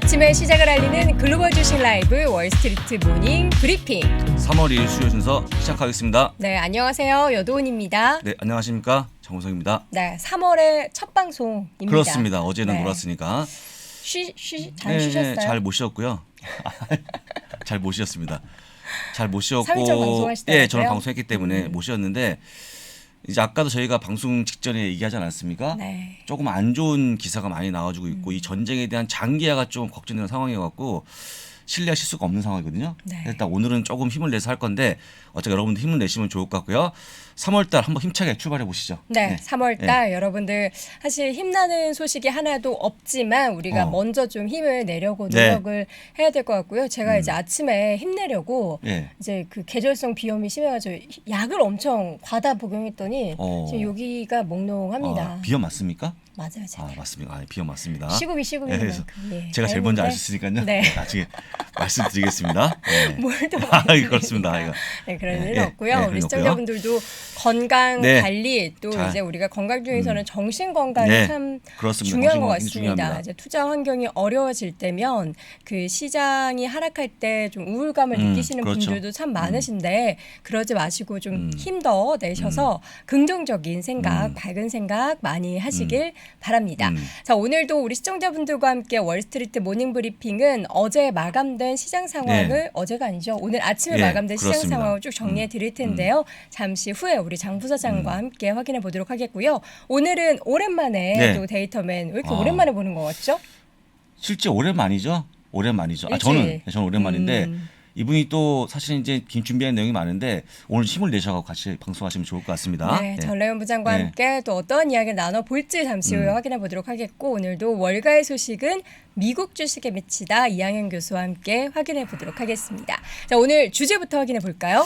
아침의 시작을 알리는 글로벌 주식 라이브 월스트리트 모닝 브리핑. 3월 2일 수요 순서 시작하겠습니다. 네, 안녕하세요. 여도은입니다. 네, 안녕하십니까. 정우성입니다. 네, 3월의 첫 방송입니다. 그렇습니다. 어제는 네. 놀았으니까. 잘 쉬셨어요? 잘 못 쉬었고요. 잘 못 쉬었습니다. 잘 못 쉬었고, 3일절 방송하시더라고요. 예, 저는 방송했기 때문에 못 쉬었는데 이제 아까도 저희가 방송 직전에 얘기하지 않았습니까? 네. 조금 안 좋은 기사가 많이 나와주고 있고 이 전쟁에 대한 장기화가 좀 걱정되는 상황이어갖고 신뢰하실 수가 없는 상황이거든요. 네. 일단 오늘은 조금 힘을 내서 할 건데 어차피 여러분들 힘을 내시면 좋을 것 같고요. 3월달 한번 힘차게 출발해 보시죠. 네, 3월달 여러분들 사실 힘나는 소식이 하나도 없지만 우리가 먼저 좀 힘을 내려고 노력을 해야 될 것 같고요. 제가 이제 아침에 힘내려고 이제 그 계절성 비염이 심해가지고 약을 엄청 과다 복용했더니 지금 여기가 몽롱합니다. 비염 맞습니까? 맞아요, 제가. 맞습니다. 비염 맞습니다. 시국이 그래서 제가 제일 먼저 알 수 있으니까요. 네. 나중에 말씀드리겠습니다. 뭘 또 그렇습니다. 네, 그런 일은 없고요. 우리 시청자분들도 건강 관리 또 이제 우리가 건강 중에서는 정신 건강이 참 그렇습니다. 중요한 것 같습니다. 이제 투자 환경이 어려워질 때면 그 시장이 하락할 때 좀 우울감을 느끼시는 분들도 참 많으신데 그러지 마시고 좀 힘 더 내셔서 긍정적인 생각, 밝은 생각 많이 하시길 바랍니다. 자, 오늘도 우리 시청자분들과 함께 월스트리트 모닝 브리핑은 어제 마감된 시장 상황을 어제가 아니죠. 오늘 아침에 마감된 그렇습니다. 시장 상황을 쭉 정리해 드릴 텐데요. 잠시 후에 우리 장 부사장과 함께 확인해 보도록 하겠고요. 오늘은 오랜만에 또 데이터맨 왜 이렇게 오랜만에 보는 것 같죠? 실제 오랜만이죠. 오랜만이죠. 저는 오랜만인데 이분이 또 사실 이제 준비한 내용이 많은데 오늘 힘을 내셔서 같이 방송하시면 좋을 것 같습니다. 네, 전래원 부장과 함께 또 어떤 이야기를 나눠볼지 잠시 후에 확인해 보도록 하겠고 오늘도 월가의 소식은 미국 주식에 미치다 이항현 교수와 함께 확인해 보도록 하겠습니다. 자, 오늘 주제부터 확인해 볼까요?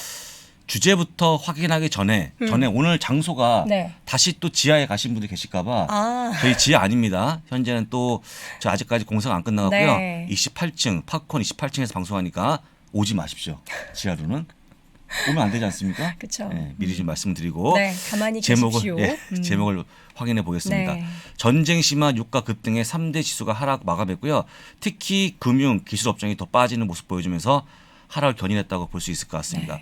주제부터 확인하기 전에 오늘 장소가 다시 또 지하에 가신 분들 계실까봐 저희 지하 아닙니다. 현재는 또 저 아직까지 공사가 안 끝나갔고요. 28층 팝콘 28층에서 방송하니까 오지 마십시오. 지하로는 오면 안 되지 않습니까? 그렇죠. 미리 좀 말씀드리고 가만히 계십시오. 제목을 확인해 보겠습니다. 전쟁 심화 유가 급등의 3대 지수가 하락 마감했고요. 특히 금융 기술업종이 더 빠지는 모습 보여주면서 하락을 견인했다고 볼 수 있을 것 같습니다.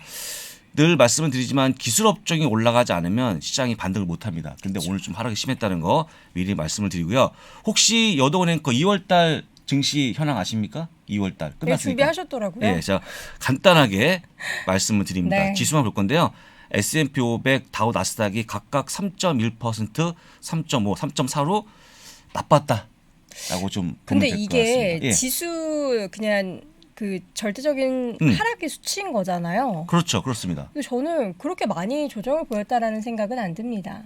늘 말씀을 드리지만 기술업종이 올라가지 않으면 시장이 반등을 못합니다. 그런데 오늘 좀 하락이 심했다는 거 미리 말씀을 드리고요. 혹시 여도은행거 2월달 증시 현황 아십니까? 2월달 끝났으니까. 준비하셨더라고요. 네, 제가 간단하게 말씀을 드립니다. 지수만 볼 건데요. S&P 500, 다우 나스닥이 각각 3.1%, 3.5, 3.4로 나빴다라고 좀 보면 근데 될 것 이게 같습니다. 지수 그냥 그 절대적인 하락의 수치인 거잖아요. 그렇죠, 그렇습니다. 근데 저는 그렇게 많이 조정을 보였다라는 생각은 안 듭니다.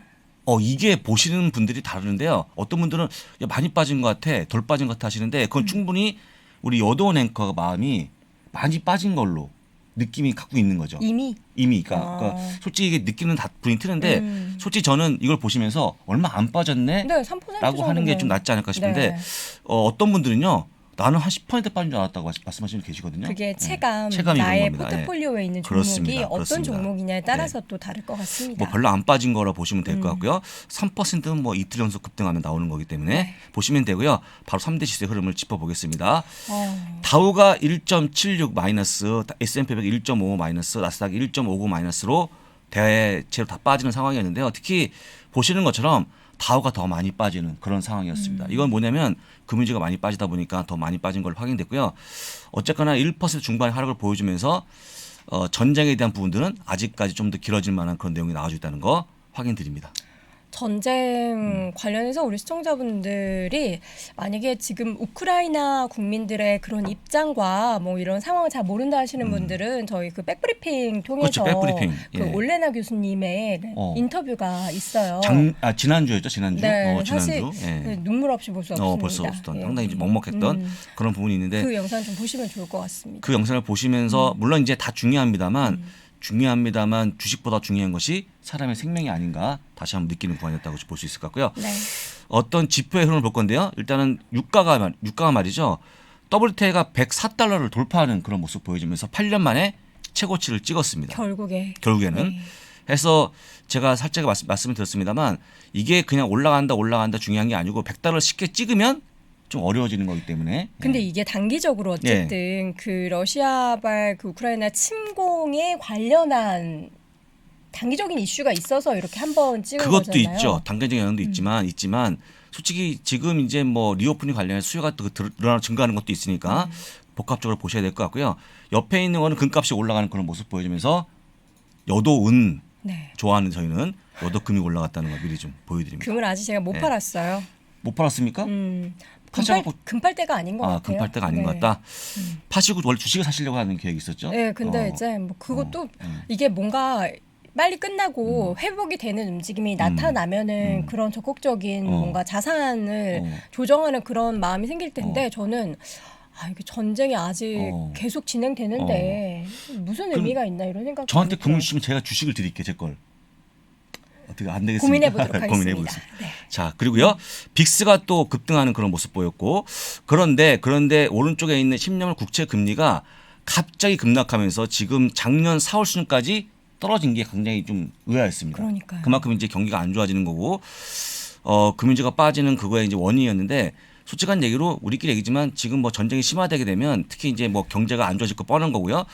이게 보시는 분들이 다르는데요. 어떤 분들은 야, 많이 빠진 것 같아, 덜 빠진 것 같아 하시는데 그건 충분히 우리 여도원 앵커가 마음이 많이 빠진 걸로 느낌이 갖고 있는 거죠. 이미 그러니까 솔직히 이게 느끼는 다 분이 트는데 솔직히 저는 이걸 보시면서 얼마 안 빠졌네? 3% 라고 하는 게 좀 낫지 않을까 싶은데 어떤 분들은요. 나는 한 10% 빠진 줄 알았다고 말씀하시는 분 계시거든요. 그게 체감이 나의 포트폴리오에 있는 종목이 어떤 종목이냐에 따라서 또 다를 것 같습니다. 뭐 별로 안 빠진 거라 보시면 될 것 같고요. 3%는 뭐 이틀 연속 급등하면 나오는 거기 때문에 보시면 되고요. 바로 3대 지수의 흐름을 짚어보겠습니다. 다우가 1.76 마이너스, S&P 500 1.5 마이너스, 나스닥 1.59 마이너스로 대체로 다 빠지는 상황이었는데요. 특히 보시는 것처럼 다우가 더 많이 빠지는 그런 상황이었습니다. 이건 뭐냐면 금융지가 많이 빠지다 보니까 더 많이 빠진 걸로 확인됐고요. 어쨌거나 1% 중반의 하락을 보여주면서 전쟁에 대한 부분들은 아직까지 좀 더 길어질 만한 그런 내용이 나와주고 있다는 거 확인드립니다. 전쟁 관련해서 우리 시청자분들이 만약에 지금 우크라이나 국민들의 그런 입장과 뭐 이런 상황을 잘 모른다 하시는 분들은 저희 그 백브리핑 통해서 백브리핑. 그 올레나 교수님의 인터뷰가 있어요. 지난주였죠, 지난주. 네, 지난주. 사실 눈물 없이 볼 수 없습니다. 볼 수 없었던 상당히 먹먹했던 그런 부분이 있는데 그 영상 좀 보시면 좋을 것 같습니다. 그 영상을 보시면서 물론 이제 다 중요합니다만 주식보다 중요한 것이 사람의 생명이 아닌가 다시 한번 느끼는 구간이었다고 볼 수 있을 것 같고요. 어떤 지표의 흐름을 볼 건데요. 일단은 유가가 말이죠. WTI가 104달러를 돌파하는 그런 모습 보여주면서 8년 만에 최고치를 찍었습니다. 결국에는. 해서 제가 살짝 말씀을 드렸습니다만 이게 그냥 올라간다 중요한 게 아니고 100달러를 쉽게 찍으면 좀 어려워지는 거기 때문에. 근데 이게 단기적으로 어쨌든 그 러시아발 그 우크라이나 침공에 관련한 단기적인 이슈가 있어서 이렇게 한번 찍은 그것도 거잖아요. 있죠. 단기적인 영향도 있지만 솔직히 지금 이제 뭐 리오프닝 관련해서 수요가 또 늘어나 증가하는 것도 있으니까 복합적으로 보셔야 될 것 같고요. 옆에 있는 거는 금값이 올라가는 그런 모습 보여주면서 여도은 좋아하는 저희는 여도금이 올라갔다는 거 미리 좀 보여드립니다. 금을 아직 제가 못 팔았어요. 못 팔았습니까? 금팔 때가 아닌 것 같아요. 금팔 때가 아닌 것 같다. 파시고 원래 주식을 사시려고 하는 계획이 있었죠? 네, 근데 이제 뭐 그것도 이게 뭔가 빨리 끝나고 회복이 되는 움직임이 나타나면은 그런 적극적인 뭔가 자산을 조정하는 그런 마음이 생길 텐데 저는 이게 전쟁이 아직 계속 진행되는데 무슨 의미가 있나 이런 생각. 저한테 금을 주시면 제가 주식을 드릴게요, 제 걸. 어떻게 안 되겠습니까? 고민해보도록 하겠습니다. 고민해보겠습니다. 네. 자, 그리고요. 빅스가 또 급등하는 그런 모습 보였고 그런데 오른쪽에 있는 10년물 국채 금리가 갑자기 급락하면서 지금 작년 4월 수준까지 떨어진 게 굉장히 좀 의아했습니다. 그러니까요. 그만큼 이제 경기가 안 좋아지는 거고 금융주가 빠지는 그거의 이제 원인이었는데 솔직한 얘기로 우리끼리 얘기지만 지금 뭐 전쟁이 심화되게 되면 특히 이제 뭐 경제가 안 좋아질 거 뻔한 거고요.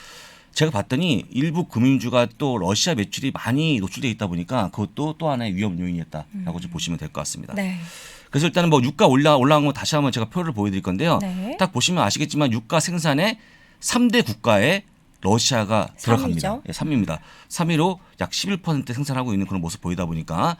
제가 봤더니 일부 금융주가 또 러시아 매출이 많이 노출돼 있다 보니까 그것도 또 하나의 위험 요인이었다라고 좀 보시면 될 것 같습니다. 네. 그래서 일단은 뭐 유가 올라간 거 다시 한번 제가 표를 보여드릴 건데요. 네. 딱 보시면 아시겠지만 유가 생산의 3대 국가에 러시아가 들어갑니다. 3위입니다. 3위로 약 11% 생산하고 있는 그런 모습 보이다 보니까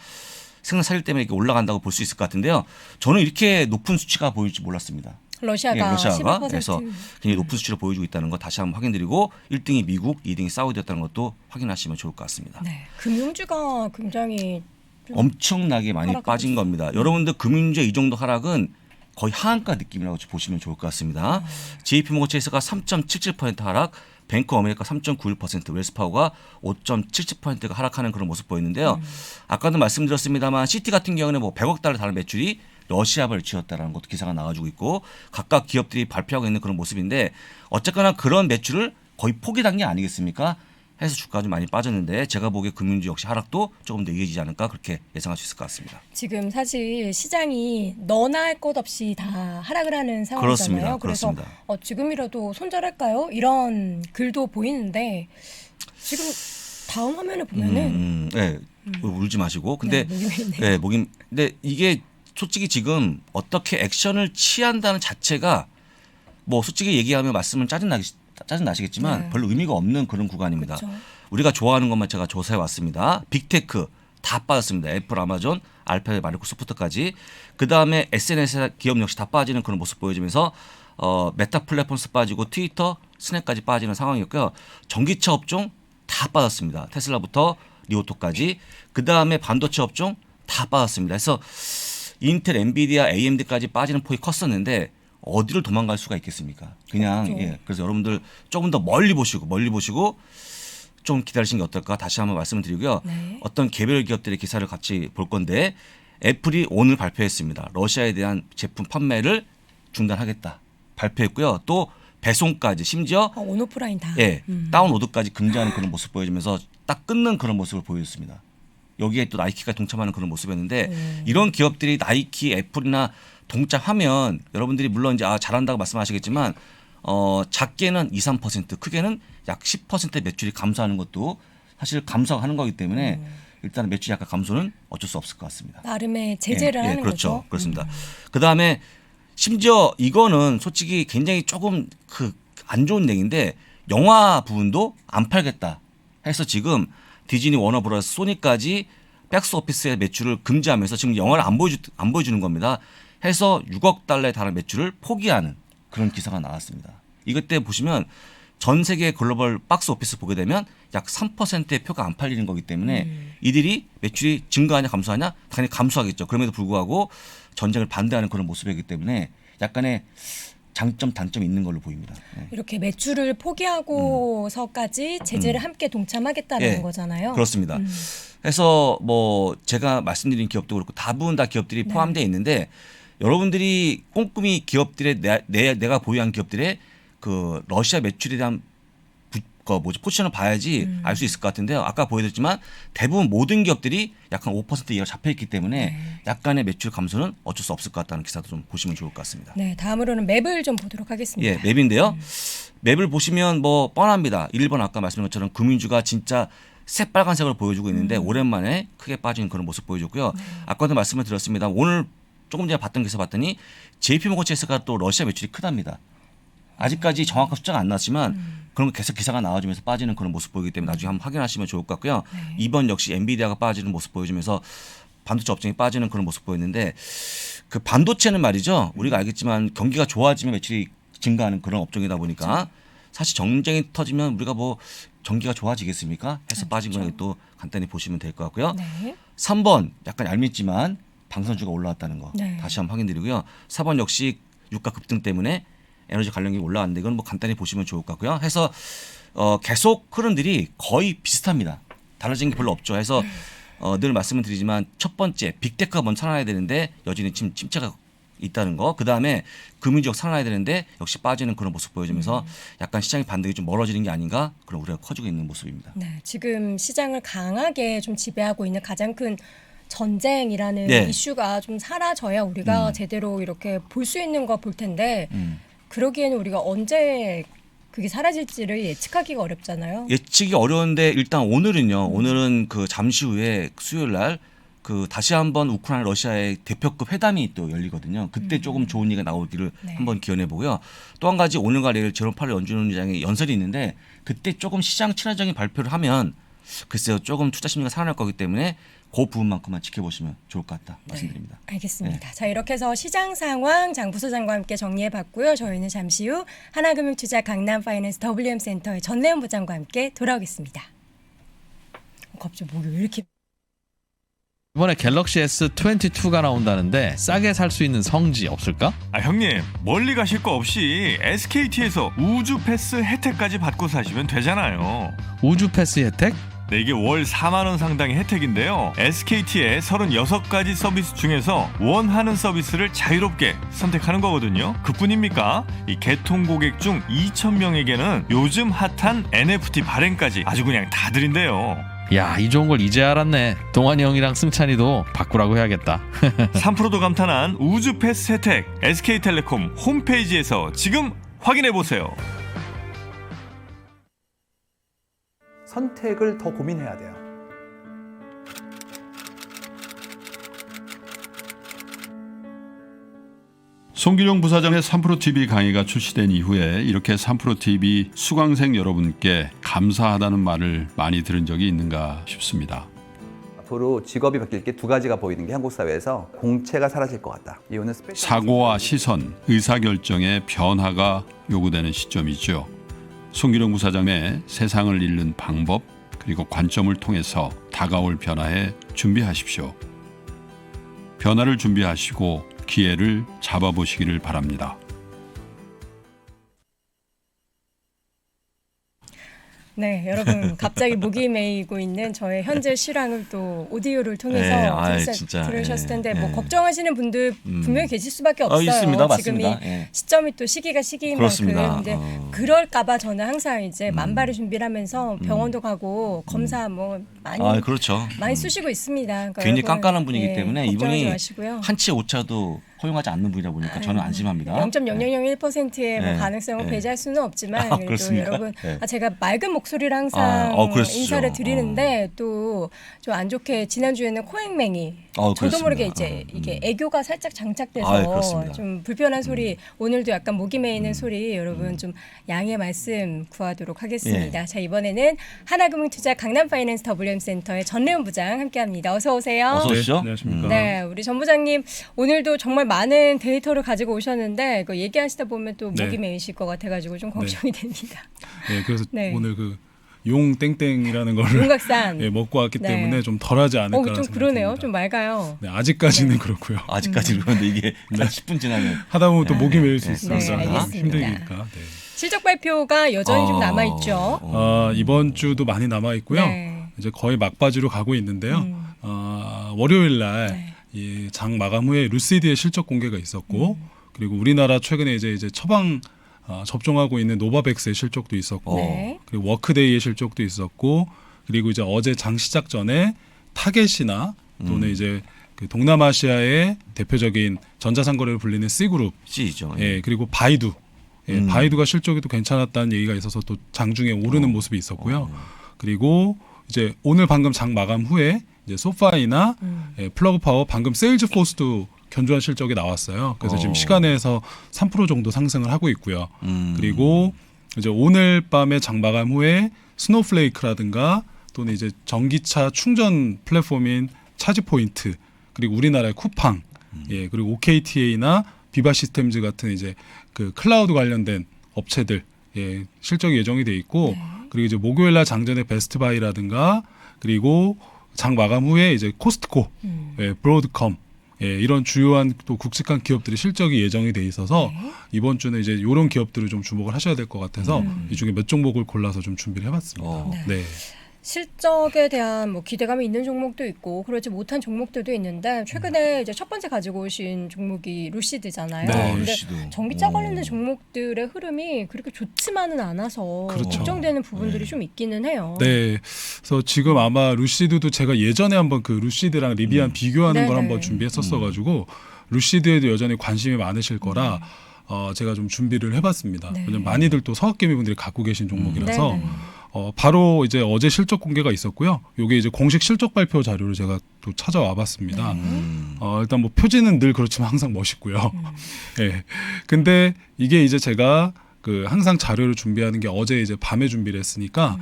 생산 사실 때문에 이렇게 올라간다고 볼 수 있을 것 같은데요. 저는 이렇게 높은 수치가 보일 줄 몰랐습니다. 러시아가 11%. 그래서 굉장히 높은 수치를 보여주고 있다는 거 다시 한번 확인드리고 1등이 미국, 2등이 사우디였다는 것도 확인하시면 좋을 것 같습니다. 네. 금융주가 굉장히 엄청나게 많이 빠진 겁니다. 여러분들 금융주의 이 정도 하락은 거의 하한가 느낌이라고 보시면 좋을 것 같습니다. JP모건체이스가 3.77% 하락, 뱅크 어메리카 3.91%, 웰스파고가 5.77%가 하락하는 그런 모습 보였는데요. 아까도 말씀드렸습니다만 시티 같은 경우는 뭐 100억 달러 다른 매출이 러시아발 지었다라는 것도 기사가 나와주고 있고 각각 기업들이 발표하고 있는 그런 모습인데 어쨌거나 그런 매출을 거의 포기한 게 아니겠습니까? 해서 주가가 좀 많이 빠졌는데 제가 보기에 금융주 역시 하락도 조금 더 이어지지 않을까 그렇게 예상할 수 있을 것 같습니다. 지금 사실 시장이 너나 할 것 없이 다 하락을 하는 상황이잖아요. 그래서 지금이라도 손절할까요? 이런 글도 보이는데 지금 다음 화면을 보면은 울지 마시고 근데 근데 이게 솔직히 지금 어떻게 액션을 취한다는 자체가 뭐 솔직히 얘기하면 말씀은 짜증 나시겠지만 별로 의미가 없는 그런 구간입니다. 그렇죠. 우리가 좋아하는 것만 제가 조사해 왔습니다. 빅테크 다 빠졌습니다. 애플, 아마존, 알파벳, 마이크로소프트까지. 그다음에 SNS 기업 역시 다 빠지는 그런 모습 보여주면서 메타 플랫폼스 빠지고 트위터, 스냅까지 빠지는 상황이었고요. 전기차 업종 다 빠졌습니다. 테슬라부터 리오토까지. 그다음에 반도체 업종 다 빠졌습니다. 그래서 인텔, 엔비디아, AMD까지 빠지는 폭이 컸었는데 어디를 도망갈 수가 있겠습니까? 그냥 그렇죠. 그래서 여러분들 조금 더 멀리 보시고 좀 기다리시는 게 어떨까 다시 한번 말씀을 드리고요. 어떤 개별 기업들의 기사를 같이 볼 건데 애플이 오늘 발표했습니다. 러시아에 대한 제품 판매를 중단하겠다 발표했고요. 또 배송까지 심지어 온오프라인 다 다운로드까지 금지하는 그런 모습 보여주면서 딱 끊는 그런 모습을 보여줬습니다. 여기에 또 나이키가 동참하는 그런 모습이었는데 이런 기업들이 나이키, 애플이나 동참하면 여러분들이 물론 이제 잘한다고 말씀하시겠지만 작게는 2, 3%, 크게는 약 10% 매출이 감소하는 것도 사실 감소하는 거기 때문에 일단 매출 약간 감소는 어쩔 수 없을 것 같습니다. 나름의 제재를 하는 그렇죠. 거죠. 그렇습니다. 그다음에 심지어 이거는 솔직히 굉장히 조금 안 좋은 얘기인데 영화 부분도 안 팔겠다 해서 지금 디즈니, 워너브라더스, 소니까지 백스오피스의 매출을 금지하면서 지금 영화를 안 보여주는 겁니다. 해서 6억 달러에 달하는 매출을 포기하는 그런 기사가 나왔습니다. 이것 때 보시면 전 세계 글로벌 박스 오피스 보게 되면 약 3%의 표가 안 팔리는 거기 때문에 이들이 매출이 증가하냐 감소하냐 당연히 감소하겠죠. 그럼에도 불구하고 전쟁을 반대하는 그런 모습이기 때문에 약간의 장점 단점이 있는 걸로 보입니다. 이렇게 매출을 포기하고서까지 제재를 함께 동참하겠다는 거잖아요. 그렇습니다. 그래서 뭐 제가 말씀드린 기업도 그렇고 다분 다 기업들이 포함되어 있는데 여러분들이 꼼꼼히 기업들의 내가 보유한 기업들의 그 러시아 매출에 대한 포지션을 봐야지 알 수 있을 것 같은데요. 아까 보여드렸지만 대부분 모든 기업들이 약간 5% 이하로 잡혀있기 때문에 약간의 매출 감소는 어쩔 수 없을 것 같다는 기사도 좀 보시면 좋을 것 같습니다. 네, 다음으로는 맵을 좀 보도록 하겠습니다. 예, 맵인데요. 맵을 보시면 뭐 뻔합니다. 1번 아까 말씀드린 것처럼 금융주가 진짜 새빨간색으로 보여주고 있는데 오랜만에 크게 빠진 그런 모습 보여줬고요. 아까도 말씀을 드렸습니다. 오늘 조금 전에 봤던 기사 봤더니 JP모건 체이스가 또 러시아 매출이 크답니다. 아직까지 정확한 숫자가 안 나왔지만 그런 거 계속 기사가 나와주면서 빠지는 그런 모습 보이기 때문에 나중에 한번 확인하시면 좋을 것 같고요. 이번 역시 엔비디아가 빠지는 모습 보여주면서 반도체 업종이 빠지는 그런 모습 보였는데 그 반도체는 말이죠. 우리가 알겠지만 경기가 좋아지면 매출이 증가하는 그런 업종이다 보니까 사실 경쟁이 터지면 우리가 뭐 경기가 좋아지겠습니까? 해서 빠진 거는 또 간단히 보시면 될 것 같고요. 3번 약간 얄밉지만 방산주가 올라왔다는 거 다시 한번 확인드리고요. 4번 역시 유가 급등 때문에 에너지 관련이 올라왔는데 이건 뭐 간단히 보시면 좋을 것 같고요. 해서 계속 흐름들이 거의 비슷합니다. 달라진 게 별로 없죠. 해서 늘 말씀을 드리지만 첫 번째 빅테크가 먼저 살아나야 되는데 여전히 침체가 있다는 거. 그다음에 금융지역 살아나야 되는데 역시 빠지는 그런 모습 보여주면서 약간 시장의 반등이 좀 멀어지는 게 아닌가 그런 우려가 커지고 있는 모습입니다. 네, 지금 시장을 강하게 좀 지배하고 있는 가장 큰 전쟁이라는 이슈가 좀 사라져야 우리가 제대로 이렇게 볼 수 있는 거 볼 텐데 그러기에는 우리가 언제 그게 사라질지를 예측하기가 어렵잖아요. 예측이 어려운데 일단 오늘은요. 오늘은 그 잠시 후에 수요일 날 그 다시 한번 우크라이나 러시아의 대표급 회담이 또 열리거든요. 그때 조금 좋은 얘기가 나오기를 한번 기원해 보고요. 또 한 가지 오늘과 내일 제롬 파월 연준 의장의 연설이 있는데 그때 조금 시장 친화적인 발표를 하면 글쎄요 조금 투자 심리가 살아날 거기 때문에 그 부분만큼만 지켜보시면 좋을 것 같다 말씀드립니다. 알겠습니다. 자 이렇게 해서 시장 상황 장 부소장과 함께 정리해봤고요. 저희는 잠시 후 하나금융투자 강남파이낸스 WM센터의 전내연 부장과 함께 돌아오겠습니다. 갑자기 목이 왜 이렇게 이번에 갤럭시 S22가 나온다는데 싸게 살 수 있는 성지 없을까? 아 형님 멀리 가실 거 없이 SKT에서 우주 패스 혜택까지 받고 사시면 되잖아요. 우주 패스 혜택? 네, 이게 월 4만 원 상당의 혜택인데요. SKT의 36가지 서비스 중에서 원하는 서비스를 자유롭게 선택하는 거거든요. 그뿐입니까? 이 개통 고객 중 2,000명에게는 요즘 핫한 NFT 발행까지 아주 그냥 다 드린대요. 야, 이 좋은 걸 이제 알았네. 동환이 형이랑 승찬이도 바꾸라고 해야겠다. 3%도 감탄한 우주 패스 혜택 SK텔레콤 홈페이지에서 지금 확인해보세요. 선택을 더 고민해야 돼요. 송기룡 부사장의 3프로TV 강의가 출시된 이후에 이렇게 3프로TV 수강생 여러분께 감사하다는 말을 많이 들은 적이 있는가 싶습니다. 앞으로 직업이 바뀔 게 두 가지가 보이는 게 한국 사회에서 공채가 사라질 것 같다. 이유는 사고와 시선, 의사결정의 변화가 요구되는 시점이죠. 송기룡 부사장의 세상을 읽는 방법 그리고 관점을 통해서 다가올 변화에 준비하십시오. 변화를 준비하시고 기회를 잡아보시기를 바랍니다. 네, 여러분 갑자기 목이 메이고 있는 저의 현재 실황을 또 오디오를 통해서 들으셨을 텐데 뭐 걱정하시는 분들 분명히 계실 수밖에 없어요. 있습니다. 지금 이 맞습니다. 시점이 또 시기가 시기인 그렇습니다. 만큼 근데 그럴까봐 저는 항상 이제 만발의 준비를 하면서 병원도 가고 검사 뭐 많이 그렇죠. 많이 쑤시고 있습니다. 그러니까 괜히 여러분, 깐깐한 분이기 때문에 이분이 마시고요. 한치 오차도 허용하지 않는 분이다 보니까 저는 안심합니다. 0.0001%의 뭐 가능성을 배제할 수는 없지만 그래도 그렇습니까? 여러분 제가 맑은 목소리를 항상 그러시죠. 인사를 드리는데 또 좀 안 좋게 지난주에는 코맹맹이 저도 그렇습니다. 모르게 이제 이게 애교가 살짝 장착돼서 그렇습니다. 좀 불편한 소리 오늘도 약간 목이 메이는 소리 여러분 좀 양해 말씀 구하도록 하겠습니다. 자 이번에는 하나금융투자 강남파이낸스 WM센터의 전내연 부장 함께합니다. 어서 오세요. 어서 오시죠. 안녕하십니까. 네, 우리 전 부장님 오늘도 정말 많은 데이터를 가지고 오셨는데 그 얘기하시다 보면 또 목이 메이실 것 같아가지고 좀 걱정이 됩니다. 네, 그래서 오늘 그 용 땡땡이라는 거를 용각산 먹고 왔기 때문에 좀 덜하지 않을까. 좀 그러네요. 좀 맑아요. 네, 아직까지는 그렇고요. 아직까지 그런데 이게 10분 지나면 하다 보면 또 목이 메일 수 있어서 알겠습니다. 힘들니까. 네. 실적 발표가 여전히 좀 남아 있죠. 이번 주도 많이 남아 있고요. 이제 거의 막바지로 가고 있는데요. 월요일 날 장 마감 후에 루시드의 실적 공개가 있었고 그리고 우리나라 최근에 이제 처방 접종하고 있는 노바백스의 실적도 있었고 네. 그리고 워크데이의 실적도 있었고 그리고 이제 어제 장 시작 전에 타겟이나 또는 이제 그 동남아시아의 대표적인 전자상거래로 불리는 C그룹, C죠. 예, 그리고 바이두, 예, 바이두가 실적이 또 괜찮았다는 얘기가 있어서 또 장중에 오르는 모습이 있었고요. 그리고 이제 오늘 방금 장 마감 후에 이제 소파이나 예, 플러그파워 방금 세일즈포스도 견조한 실적이 나왔어요. 그래서 지금 시간에서 3% 정도 상승을 하고 있고요. 그리고 이제 오늘 밤에 장 마감 후에 스노우플레이크라든가 또는 이제 전기차 충전 플랫폼인 차지포인트 그리고 우리나라의 쿠팡, 예, 그리고 OKTA나 비바 시스템즈 같은 이제 그 클라우드 관련된 업체들 예, 실적이 예정이 돼 있고 그리고 이제 목요일 날 장전에 베스트바이라든가 그리고 장 마감 후에 이제 코스트코, 예, 브로드컴 예, 이런 주요한 또 굵직한 기업들이 실적이 예정이 돼 있어서 이번 주는 이제 이런 기업들을 좀 주목을 하셔야 될 것 같아서 이 중에 몇 종목을 골라서 좀 준비를 해봤습니다. 네. 실적에 대한 뭐 기대감이 있는 종목도 있고 그렇지 못한 종목들도 있는데 최근에 이제 첫 번째 가지고 오신 종목이 루시드잖아요. 네, 근데 루시드. 전기차 관련된 종목들의 흐름이 그렇게 좋지만은 않아서 그렇죠. 걱정되는 부분들이 좀 있기는 해요. 네, 그래서 지금 아마 루시드도 제가 예전에 한번 그 루시드랑 리비안 비교하는 걸 네네. 한번 준비했었어가지고 루시드에도 여전히 관심이 많으실 거라 제가 좀 준비를 해봤습니다. 네. 왜냐면 많이들 또 서학개미 분들이 갖고 계신 종목이라서 네네. 바로 이제 어제 실적 공개가 있었고요. 요게 이제 공식 실적 발표 자료를 제가 또 찾아와 봤습니다. 일단 뭐 표지는 늘 그렇지만 항상 멋있고요. 예. 근데 이게 이제 제가 그 항상 자료를 준비하는 게 어제 이제 밤에 준비를 했으니까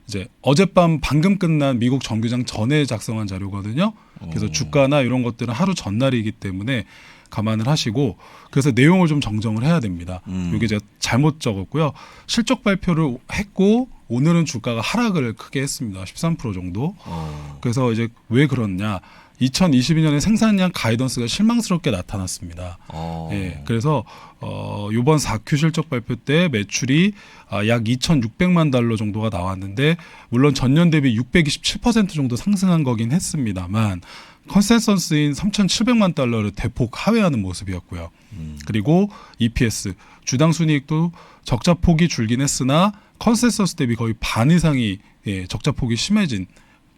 이제 어젯밤 방금 끝난 미국 정규장 전에 작성한 자료거든요. 그래서 주가나 이런 것들은 하루 전날이기 때문에 감안을 하시고 그래서 내용을 좀 정정을 해야 됩니다. 이게 제가 잘못 적었고요. 실적 발표를 했고 오늘은 주가가 하락을 크게 했습니다. 13% 정도. 그래서 이제 왜 그렇냐? 2022년에 생산량 가이던스가 실망스럽게 나타났습니다. 예, 그래서 이번 4Q 실적 발표 때 매출이 약 2,600만 달러 정도가 나왔는데 물론 전년 대비 627% 정도 상승한 거긴 했습니다만 컨센서스인 3,700만 달러를 대폭 하회하는 모습이었고요. 그리고 EPS 주당 순이익도 적자 폭이 줄긴 했으나 컨센서스 대비 거의 반 이상이 예, 적자 폭이 심해진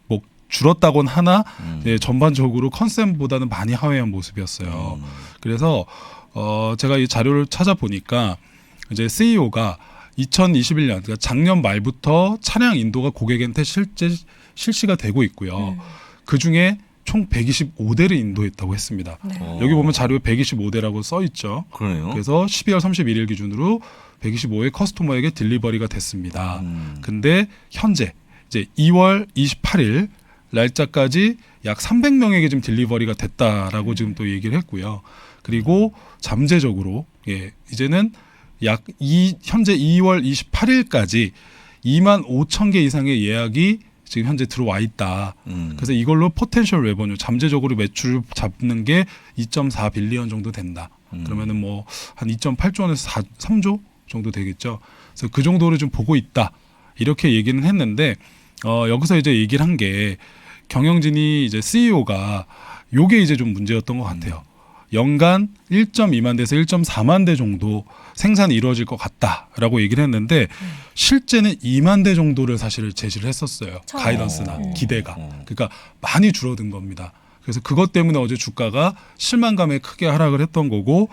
뭐 줄었다곤 하나 예, 전반적으로 컨센보다는 많이 하회한 모습이었어요. 그래서 제가 이 자료를 찾아보니까 이제 CEO가 2021년 그러니까 작년 말부터 차량 인도가 고객한테 실제 실시가 되고 있고요. 그 중에 총 125대를 인도했다고 했습니다. 여기 보면 자료에 125대라고 써 있죠. 그러네요. 그래서 12월 31일 기준으로 125의 커스터머에게 딜리버리가 됐습니다. 근데 현재 이제 2월 28일 날짜까지 약 300명에게 지금 딜리버리가 됐다라고 지금 또 얘기를 했고요. 그리고 잠재적으로 예, 이제는 현재 2월 28일까지 2만 5천 개 이상의 예약이 지금 현재 들어와 있다. 그래서 이걸로 포텐셜 레버뉴 잠재적으로 매출을 잡는 게 2.4 빌리언 정도 된다. 그러면은 뭐 한 2.8조 원에서 3조 정도 되겠죠. 그래서 그 정도를 좀 보고 있다. 이렇게 얘기는 했는데 여기서 이제 얘기를 한 게 경영진이 이제 CEO가 요게 이제 좀 문제였던 것 같아요. 연간 1.2만 대에서 1.4만 대 정도 생산이 이루어질 것 같다라고 얘기를 했는데 실제는 2만 대 정도를 사실 제시를 했었어요. 처음에. 가이던스나 기대가. 그러니까 많이 줄어든 겁니다. 그래서 그것 때문에 어제 주가가 실망감에 크게 하락을 했던 거고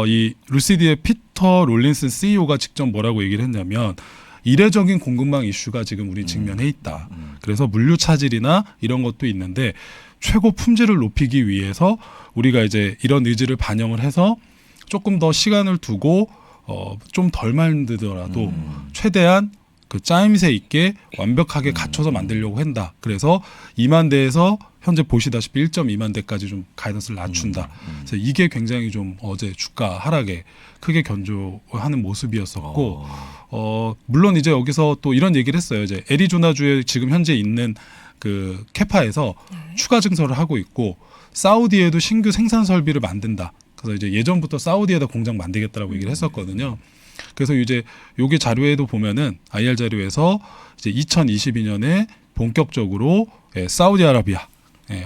이 루시드의 피터 롤린슨 CEO가 직접 뭐라고 얘기를 했냐면 이례적인 공급망 이슈가 지금 우리 직면해 있다. 그래서 물류 차질이나 이런 것도 있는데 최고 품질을 높이기 위해서 우리가 이제 이런 의지를 반영을 해서 조금 더 시간을 두고 좀 덜 만들더라도 최대한 그 짜임새 있게 완벽하게 갖춰서 만들려고 한다. 그래서 2만 대에서 현재 보시다시피 1.2만 대까지 좀 가이던스를 낮춘다. 그래서 이게 굉장히 좀 어제 주가 하락에 크게 견조하는 모습이었었고 물론 이제 여기서 또 이런 얘기를 했어요. 이제 애리조나주에 지금 현재 있는 그 캐파에서 추가 증설을 하고 있고 사우디에도 신규 생산 설비를 만든다. 그래서 이제 예전부터 사우디에다 공장 만들겠다라고 얘기를 했었거든요. 그래서 이제 여기 자료에도 보면은 IR 자료에서 이제 2022년에 본격적으로 사우디아라비아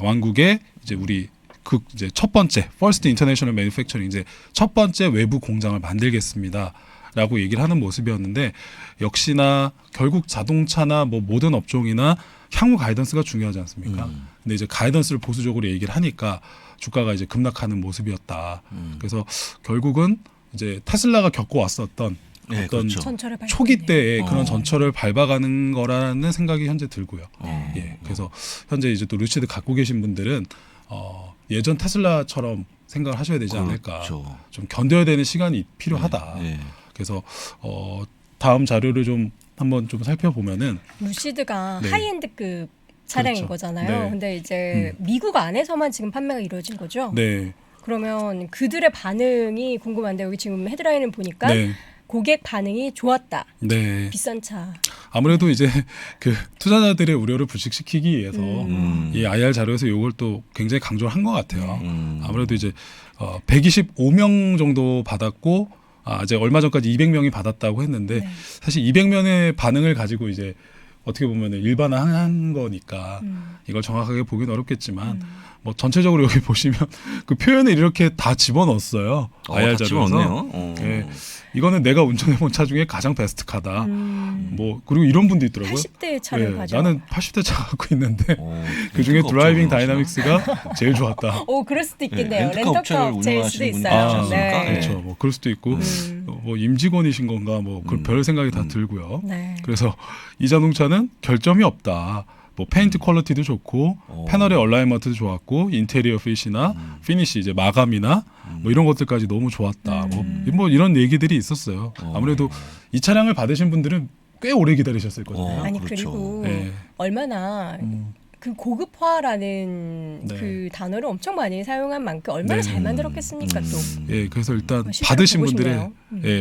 왕국에 이제 우리 그 이제 첫 번째 First International Manufacturing 이제 첫 번째 외부 공장을 만들겠습니다. 라고 얘기를 하는 모습이었는데 역시나 결국 자동차나 뭐 모든 업종이나 향후 가이던스가 중요하지 않습니까? 근데 이제 가이던스를 보수적으로 얘기를 하니까 주가가 이제 급락하는 모습이었다. 그래서 결국은 이제 테슬라가 겪어왔었던 네, 어떤 그렇죠. 전철을 밟고 초기 있네요. 때의 그런 전철을 밟아가는 거라는 생각이 현재 들고요. 예, 그래서 현재 이제 또 루시드 갖고 계신 분들은 예전 테슬라처럼 생각을 하셔야 되지 않을까. 그렇죠. 좀 견뎌야 되는 시간이 필요하다. 네. 그래서 다음 자료를 좀 한번 좀 살펴보면은 루시드가 네. 하이엔드급 차량인 그렇죠. 거잖아요. 네. 근데 이제 미국 안에서만 지금 판매가 이루어진 거죠. 네, 그러면 그들의 반응이 궁금한데 여기 지금 헤드라인을 보니까 네, 고객 반응이 좋았다. 네. 비싼 차. 아무래도 이제 그 투자자들의 우려를 불식시키기 위해서 음. 이 IR 자료에서 이걸 또 굉장히 강조를 한 것 같아요. 음. 아무래도 이제 125명 정도 받았고 이제 얼마 전까지 200명이 받았다고 했는데 네. 사실 200명의 반응을 가지고 이제 어떻게 보면 일반화한 거니까 이걸 정확하게 보기는 어렵겠지만 뭐 전체적으로 여기 보시면 그 표현을 이렇게 다 집어넣었어요. IR 다 자료에서. 집어넣네요. 네. 이거는 내가 운전해본 차 중에 가장 베스트 카다. 뭐 그리고 이런 분도 있더라고요. 80대의 차를 네, 가져. 나는 80대 차 갖고 있는데 그 중에 렌트카 드라이빙 업체를 다이나믹스가 제일 좋았다. 오, 그럴 수도 있겠네요. 렌트카 렌터카 업체를 업체일 수도 운영하시는 있어요. 분이 있지 않습니까? 네. 그렇죠. 뭐 그럴 수도 있고 뭐 임직원이신 건가 뭐 그런 별 생각이 다 들고요. 네. 그래서 이 자동차는 결점이 없다. 뭐 페인트 퀄리티도 좋고 패널의 얼라이먼트도 좋았고 인테리어 핏이나 피니시 이제 마감이나 뭐 이런 것들까지 너무 좋았다. 뭐 이런 얘기들이 있었어요. 아무래도 이 차량을 받으신 분들은 꽤 오래 기다리셨을 거잖아요. 아니 그렇죠. 그리고 네. 얼마나 그 고급화라는 네. 그 단어를 엄청 많이 사용한 만큼 얼마나 네. 잘 만들었겠습니까 또. 예, 그래서 일단 실제로 받으신 보고 분들의 싶네요.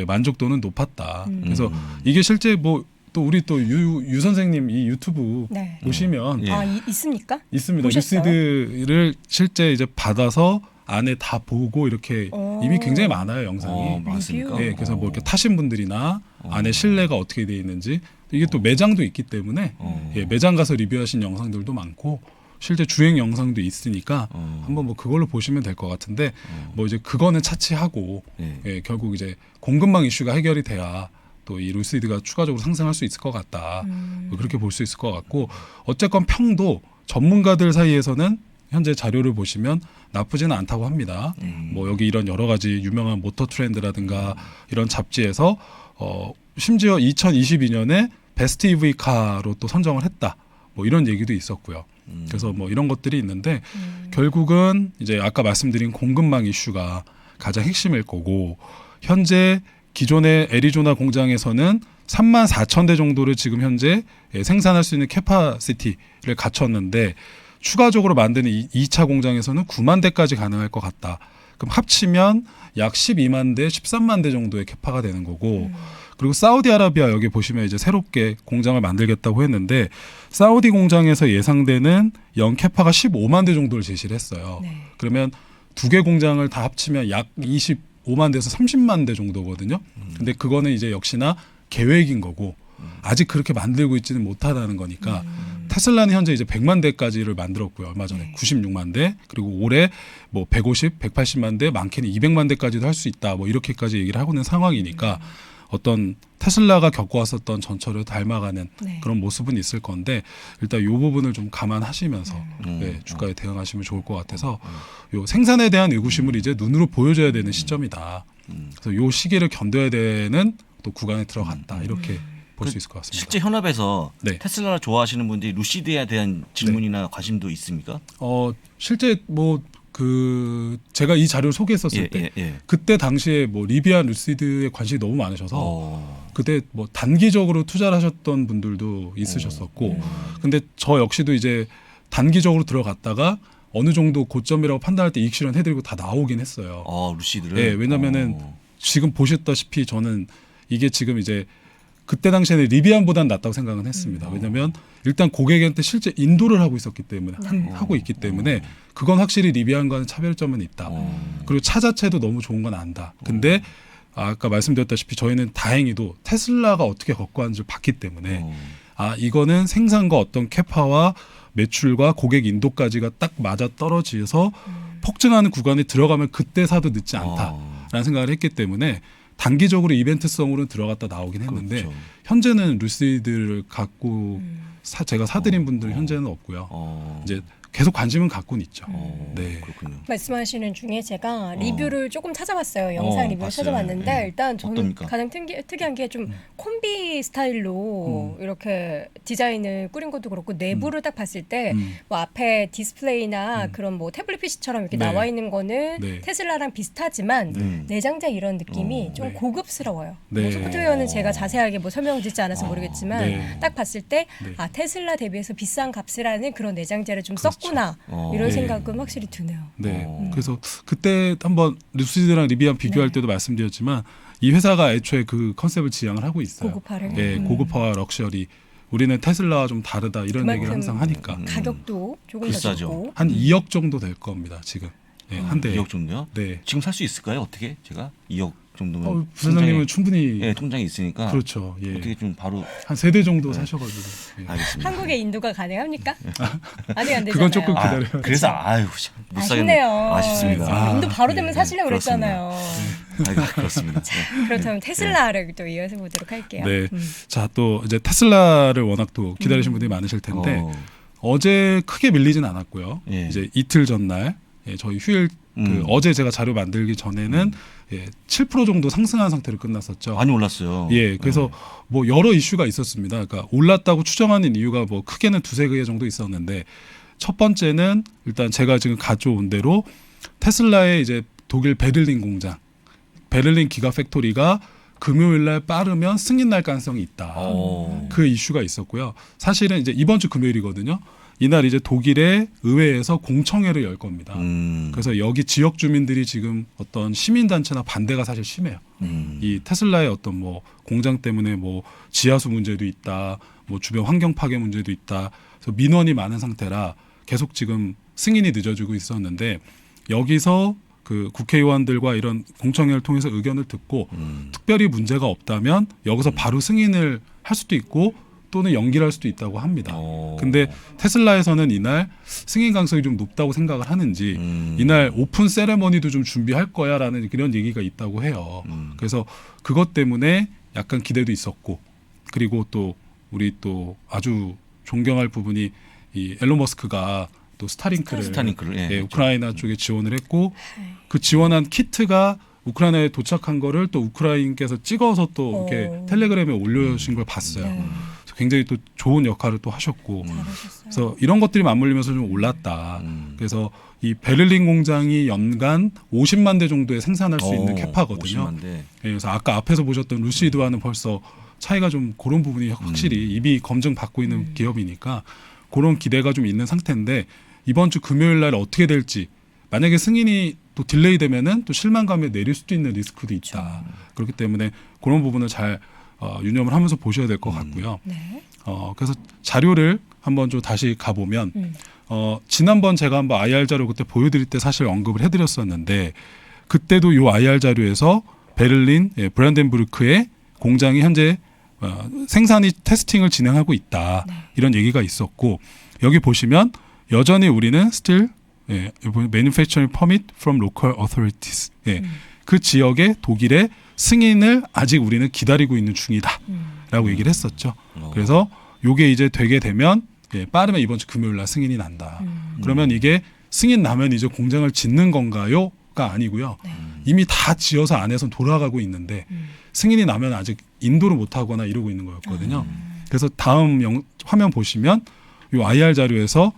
예, 만족도는 높았다. 그래서 이게 실제 뭐 또 우리 또 유 선생님 이 유튜브 네. 보시면 예. 아 있습니까? 있습니다. 보셨어요? 루시드를 실제 이제 받아서 안에 다 보고 이렇게 이미 굉장히 많아요 영상이. 맞습니까? 예, 그래서 뭐 이렇게 타신 분들이나 안에 실내가 어떻게 되어 있는지 이게 또 매장도 있기 때문에 예, 매장 가서 리뷰하신 영상들도 많고 실제 주행 영상도 있으니까 한번 뭐 그걸로 보시면 될 것 같은데 뭐 이제 그거는 차치하고 예. 예, 결국 이제 공급망 이슈가 해결이 돼야 또 이 루시드가 추가적으로 상승할 수 있을 것 같다. 뭐 그렇게 볼 수 있을 것 같고 어쨌건 평도 전문가들 사이에서는 현재 자료를 보시면 나쁘지는 않다고 합니다. 뭐 여기 이런 여러 가지 유명한 모터 트렌드라든가 이런 잡지에서 심지어 2022년에 베스트 EV 카로 또 선정을 했다. 뭐 이런 얘기도 있었고요. 그래서 뭐 이런 것들이 있는데 결국은 이제 아까 말씀드린 공급망 이슈가 가장 핵심일 거고 현재 기존의 애리조나 공장에서는 34,000대 정도를 지금 현재 생산할 수 있는 캐파시티를 갖췄는데 추가적으로 만드는 2차 공장에서는 9만 대까지 가능할 것 같다. 그럼 합치면 약 12만 대, 13만 대 정도의 캐파가 되는 거고 그리고 사우디아라비아 여기 보시면 이제 새롭게 공장을 만들겠다고 했는데 사우디 공장에서 예상되는 연 캐파가 15만 대 정도를 제시를 했어요. 네. 그러면 두 개 공장을 다 합치면 약 25만 대에서 30만 대 정도거든요. 근데 그거는 이제 역시나 계획인 거고 아직 그렇게 만들고 있지는 못하다는 거니까 테슬라는 현재 이제 100만 대까지를 만들었고요. 얼마 전에 96만 대 그리고 올해 뭐 150, 180만 대 많게는 200만 대까지도 할 수 있다. 뭐 이렇게까지 얘기를 하고 있는 상황이니까 어떤 테슬라가 겪어왔었던 전철을 닮아가는 네. 그런 모습은 있을 건데 일단 이 부분을 좀 감안하시면서 네, 주가에 대응하시면 좋을 것 같아서 요 생산에 대한 의구심을 이제 눈으로 보여줘야 되는 시점이다. 그래서 요 시기를 견뎌야 되는 또 구간에 들어갔다 이렇게 볼 수 있을 것 같습니다. 실제 현업에서 네. 테슬라를 좋아하시는 분들이 루시드에 대한 질문이나 관심도 있습니까? 실제 뭐 그 제가 이 자료를 소개했었을 때 그때 당시에 뭐 리비안 루시드에 관심이 너무 많으셔서 그때 뭐 단기적으로 투자를 하셨던 분들도 있으셨었고 근데 저 역시도 이제 단기적으로 들어갔다가 어느 정도 고점이라고 판단할 때 이익 실현해드리고 다 나오긴 했어요. 루시드를. 네, 왜냐면은 지금 보셨다시피 저는 이게 지금 이제 그때 당시에는 리비안보다는 낫다고 생각은 했습니다. 왜냐하면 일단 고객한테 실제 인도를 하고 있었기 때문에 하고 있기 때문에 그건 확실히 리비안과는 차별점은 있다. 그리고 차 자체도 너무 좋은 건 안다. 근데 아까 말씀드렸다시피 저희는 다행히도 테슬라가 어떻게 겪어왔는지 봤기 때문에 이거는 생산과 어떤 캐파와 매출과 고객 인도까지가 딱 맞아 떨어지어서 폭증하는 구간에 들어가면 그때 사도 늦지 않다라는 생각을 했기 때문에 단기적으로 이벤트성으로 들어갔다 나오긴 했는데 그렇죠. 현재는 루시드를 갖고 제가 사드린 분들은 현재는 없고요. 이제 계속 관심은 갖고는 있죠. 네. 그렇군요. 말씀하시는 중에 제가 리뷰를 조금 찾아봤어요. 영상 리뷰를 봤어요. 찾아봤는데 네. 일단 저는 어떻습니까? 가장 특이한 게 좀 콤비 스타일로 이렇게 디자인을 꾸린 것도 그렇고 내부를 딱 봤을 때 뭐 앞에 디스플레이나 그런 뭐 태블릿 PC처럼 이렇게 네. 나와 있는 거는 네. 테슬라랑 비슷하지만 내장재 이런 느낌이 좀 네. 고급스러워요. 네. 뭐 소프트웨어는 제가 자세하게 뭐 설명짓지 않아서 모르겠지만 네. 딱 봤을 때 네. 아, 테슬라 대비해서 비싼 값을 하는 그런 내장재를 좀 그렇죠. 썼구나 이런 네. 생각은 확실히 드네요. 네. 그래서 그때 한번 루시드랑 리비안 비교할 네. 때도 말씀드렸지만 이 회사가 애초에 그 컨셉을 지향을 하고 있어요. 고급화를. 네, 고급화와 럭셔리. 우리는 테슬라와 좀 다르다 이런 얘기를 그만큼 항상 하니까 가격도 조금 더 비싸죠. 좋고. 한 2억 정도 될 겁니다. 지금 네, 한 대. 2억 정도요? 네. 지금 살 수 있을까요? 어떻게 제가 2억 정도면 부사장님은 충분히 예, 통장이 있으니까 그렇죠. 예. 어떻게 좀 바로 한 3대 정도 사셔가지고. 예. 알겠습니다. 한국에 인도가 가능합니까? 아직 안 되잖아요. 그건 조금 기다려야 돼요. 그래서 아유 못 사겠네. 아쉽네요. 아쉽습니다. 인도 바로 되면 네, 사시려고 그렇습니다. 그랬잖아요. 그렇습니다. 네. 그렇다면 테슬라를 또 이어서 보도록 할게요. 네. 자, 또 이제 테슬라를 워낙 또 기다리신 분들이 많으실 텐데 어제 크게 밀리진 않았고요. 예. 이제 이틀 전날 저희 휴일 어제 제가 자료 만들기 전에는 7% 정도 상승한 상태로 끝났었죠. 많이 올랐어요. 예, 그래서 뭐 여러 이슈가 있었습니다. 그러니까 올랐다고 추정하는 이유가 뭐 크게는 두세 개 정도 있었는데 첫 번째는 일단 제가 지금 가져온 대로 테슬라의 이제 독일 베를린 공장, 베를린 기가팩토리가 금요일 날 빠르면 승인 날 가능성이 있다. 그 이슈가 있었고요. 사실은 이제 이번 주 금요일이거든요. 이날 이제 독일의 의회에서 공청회를 열 겁니다. 그래서 여기 지역 주민들이 지금 어떤 시민단체나 반대가 사실 심해요. 이 테슬라의 어떤 뭐 공장 때문에 뭐 지하수 문제도 있다, 뭐 주변 환경 파괴 문제도 있다. 그래서 민원이 많은 상태라 계속 지금 승인이 늦어지고 있었는데 여기서 그 국회의원들과 이런 공청회를 통해서 의견을 듣고 특별히 문제가 없다면 여기서 바로 승인을 할 수도 있고 또는 연기를 할 수도 있다고 합니다. 근데 테슬라에서는 이날 승인 가능성이 좀 높다고 생각을 하는지 이날 오픈 세레머니도 좀 준비할 거야라는 그런 얘기가 있다고 해요. 그래서 그것 때문에 약간 기대도 있었고 그리고 또 우리 또 아주 존경할 부분이 이 앨런 머스크가 또 스타링크를 예, 우크라이나 쪽에 지원을 했고 그 지원한 키트가 우크라이나에 도착한 거를 또 우크라이나께서 찍어서 또 이렇게 텔레그램에 올려주신 걸 봤어요. 그래서 굉장히 또 좋은 역할을 또 하셨고 그래서 이런 것들이 맞물리면서 좀 올랐다. 그래서 이 베를린 공장이 연간 50만 대 정도의 생산할 수 있는 캐파거든요. 50만 대. 예, 그래서 아까 앞에서 보셨던 루시드와는 벌써 차이가 좀 그런 부분이 확실히 이미 검증받고 있는 기업이니까 그런 기대가 좀 있는 상태인데 이번 주 금요일 날 어떻게 될지 만약에 승인이 또 딜레이 되면은 또 실망감에 내릴 수도 있는 리스크도 있다. 그렇기 때문에 그런 부분을 잘 유념을 하면서 보셔야 될 것 같고요. 네. 그래서 자료를 한번 좀 다시 가보면 지난번 제가 한번 IR 자료 그때 보여드릴 때 사실 언급을 해드렸었는데 그때도 이 IR 자료에서 베를린 브란덴부르크의 공장이 현재 생산이 테스팅을 진행하고 있다. 이런 얘기가 있었고 여기 보시면 여전히 우리는 still manufacturing permit from local authorities. 그 지역의 독일의 승인을 아직 우리는 기다리고 있는 중이다라고 얘기를 했었죠. 그래서 이게 이제 되게 되면 빠르면 이번 주 금요일 날 승인이 난다. 그러면 이게 승인 나면 이제 공장을 짓는 건가요?가 아니고요. 이미 다 지어서 안에서 돌아가고 있는데 승인이 나면 아직 인도를 못 하거나 이러고 있는 거였거든요. 그래서 다음 화면 보시면 이 IR 자료에서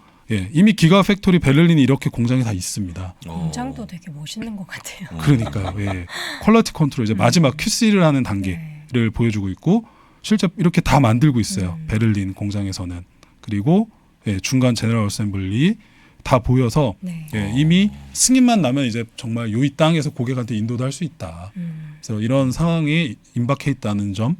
이미 기가팩토리 베를린이 이렇게 공장이 다 있습니다. 공장도 되게 멋있는 것 같아요. 그러니까요. 퀄리티 컨트롤 이제 마지막 QC를 하는 단계를 보여주고 있고 실제 이렇게 다 만들고 있어요. 베를린 공장에서는. 그리고 중간 제너럴 어셈블리 다 보여서 이미 승인만 나면 이제 정말 이 땅에서 고객한테 인도도 할 수 있다. 그래서 이런 상황이 임박해 있다는 점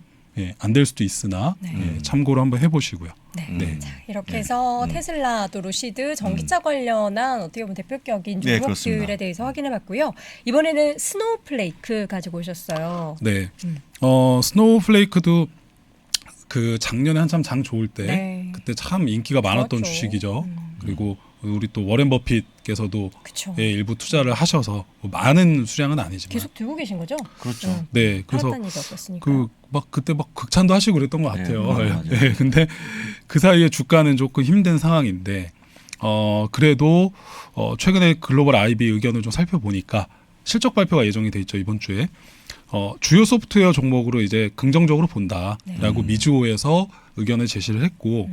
안 될 수도 있으나 참고로 한번 해보시고요. 네. 자, 이렇게 해서 테슬라 또 루시드 전기차 관련한 어떻게 보면 대표격인 종목들에 대해서 확인해봤고요. 이번에는 스노우플레이크 가지고 오셨어요. 네. 스노우플레이크도 그 작년에 한참 장 좋을 때 그때 참 인기가 많았던 그렇죠. 주식이죠. 그리고 우리 또 워렌 버핏께서도 그쵸. 예, 일부 투자를 하셔서 뭐 많은 수량은 아니지만 계속 들고 계신 거죠? 그렇죠. 네, 그래서 팔았다는 얘기 없었으니까. 그 막 그때 막 극찬도 하시고 그랬던 것 같아요. 맞아요. 예, 근데 그 사이에 주가는 조금 힘든 상황인데 그래도 최근에 글로벌 IB 의견을 좀 살펴보니까 실적 발표가 예정이 돼 있죠, 이번 주에. 주요 소프트웨어 종목으로 이제 긍정적으로 본다라고 미주호에서 의견을 제시를 했고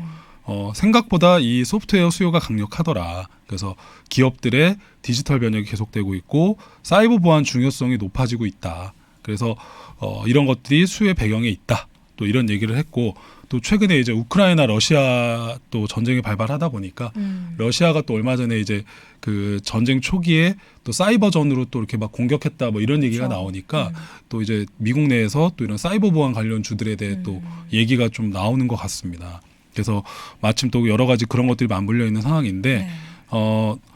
생각보다 이 소프트웨어 수요가 강력하더라. 그래서 기업들의 디지털 변혁이 계속되고 있고 사이버 보안 중요성이 높아지고 있다. 그래서 이런 것들이 수요의 배경에 있다. 또 이런 얘기를 했고 또 최근에 이제 우크라이나 러시아 또 전쟁이 발발하다 보니까 러시아가 또 얼마 전에 이제 그 전쟁 초기에 또 사이버전으로 또 이렇게 막 공격했다 뭐 이런 얘기가 그렇죠. 나오니까 또 이제 미국 내에서 또 이런 사이버 보안 관련 주들에 대해 또 얘기가 좀 나오는 것 같습니다. 그래서 마침 또 여러 가지 그런 것들이 맞물려 있는 상황인데 네.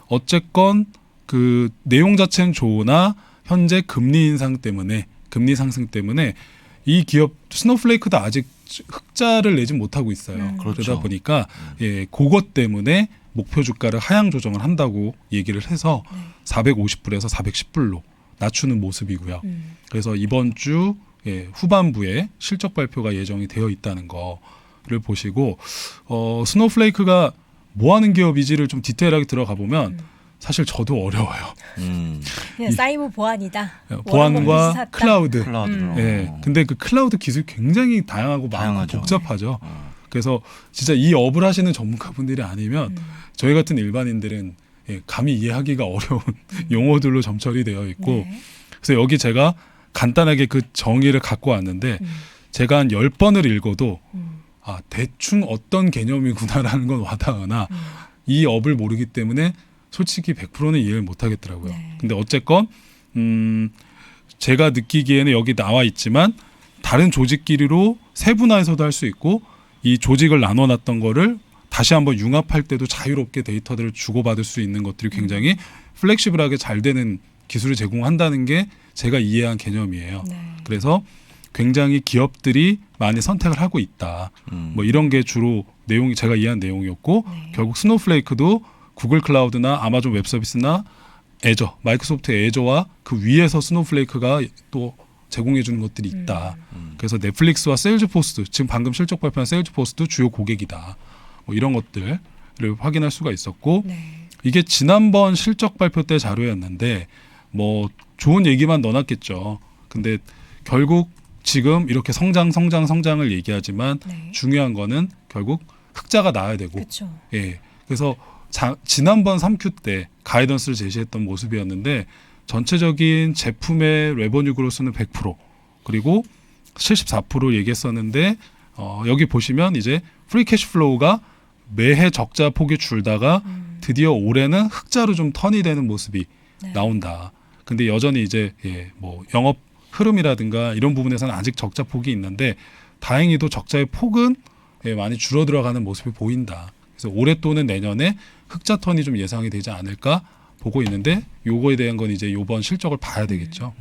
어쨌건 그 내용 자체는 좋으나 현재 금리 상승 때문에 이 기업 스노우플레이크도 아직 흑자를 내지 못하고 있어요. 그렇죠. 그러다 보니까 예, 그것 때문에 목표 주가를 하향 조정을 한다고 얘기를 해서 450불에서 410불로 낮추는 모습이고요. 그래서 이번 주 예, 후반부에 실적 발표가 예정이 되어 있다는 거를 보시고 스노우플레이크가 뭐 하는 기업이지를 좀 디테일하게 들어가 보면 사실 저도 어려워요. 그냥 사이버 보안이다. 보안과 클라우드. 클라우드로. 예. 근데 그 클라우드 기술이 굉장히 다양하고 많고 다양하죠. 복잡하죠. 그래서 진짜 이 업을 하시는 전문가분들이 아니면 저희 같은 일반인들은 예, 감히 이해하기가 어려운 용어들로 점철이 되어 있고 네. 그래서 여기 제가 간단하게 그 정의를 갖고 왔는데 제가 한 10번을 읽어도 아, 대충 어떤 개념이구나라는 건 와닿으나 이 업을 모르기 때문에 솔직히 100%는 이해를 못 하겠더라고요. 네. 근데 어쨌건 제가 느끼기에는 여기 나와 있지만 다른 조직끼리로 세분화해서도 할 수 있고 이 조직을 나눠놨던 거를 다시 한번 융합할 때도 자유롭게 데이터들을 주고받을 수 있는 것들이 굉장히 플렉시블하게 잘 되는 기술을 제공한다는 게 제가 이해한 개념이에요. 네. 그래서 굉장히 기업들이 많이 선택을 하고 있다. 뭐 이런 게 주로 내용이 제가 이해한 내용이었고 네. 결국 스노우플레이크도 구글 클라우드나 아마존 웹 서비스나 애저, 마이크로소프트 애저와 그 위에서 스노우플레이크가 또 제공해 주는 것들이 있다. 그래서 넷플릭스와 세일즈포스, 지금 방금 실적 발표한 세일즈포스도 주요 고객이다. 뭐 이런 것들을 확인할 수가 있었고 네. 이게 지난번 실적 발표 때 자료였는데 뭐 좋은 얘기만 넣어놨겠죠. 근데 결국 지금 이렇게 성장을 얘기하지만 네. 중요한 거는 결국 흑자가 나야 되고 그렇죠. 예. 그래서 지난번 3Q 때 가이던스를 제시했던 모습이었는데 전체적인 제품의 레버뉴 그로스는 100% 그리고 74% 얘기했었는데 여기 보시면 이제 프리 캐시 플로우가 매해 적자 폭이 줄다가 드디어 올해는 흑자로 좀 턴이 되는 모습이 네. 나온다. 근데 여전히 이제 예, 뭐 영업 흐름이라든가 이런 부분에서는 아직 적자 폭이 있는데 다행히도 적자의 폭은 예, 많이 줄어들어가는 모습이 보인다. 그래서 올해 또는 내년에 흑자 턴이 좀 예상이 되지 않을까 보고 있는데 요거에 대한 건 이제 요번 실적을 봐야 되겠죠.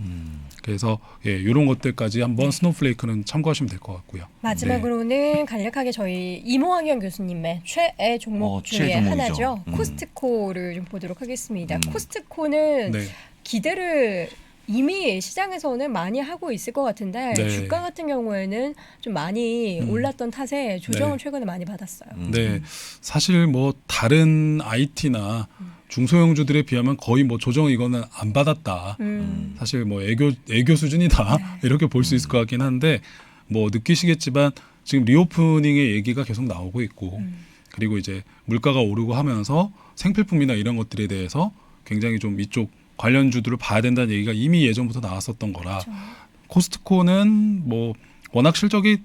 그래서 예, 이런 것들까지 한번 스노우플레이크는 참고하시면 될 것 같고요. 마지막으로는 간략하게 저희 이모학연 교수님의 최애 종목 중에 최애 종목이죠. 하나죠. 코스트코를 좀 보도록 하겠습니다. 코스트코는 네. 기대를 이미 시장에서는 많이 하고 있을 것 같은데 네. 주가 같은 경우에는 좀 많이 올랐던 탓에 조정을 최근에 많이 받았어요. 네, 사실 뭐 다른 IT나 중소형주들에 비하면 거의 뭐 조정 이거는 안 받았다. 사실 뭐 애교 수준이다 이렇게 볼 수 있을 것 같긴 한데 뭐 느끼시겠지만 지금 리오프닝의 얘기가 계속 나오고 있고 그리고 이제 물가가 오르고 하면서 생필품이나 이런 것들에 대해서 굉장히 좀 이쪽 관련주들을 봐야 된다는 얘기가 이미 예전부터 나왔었던 거라 코스트코는 뭐 워낙 실적이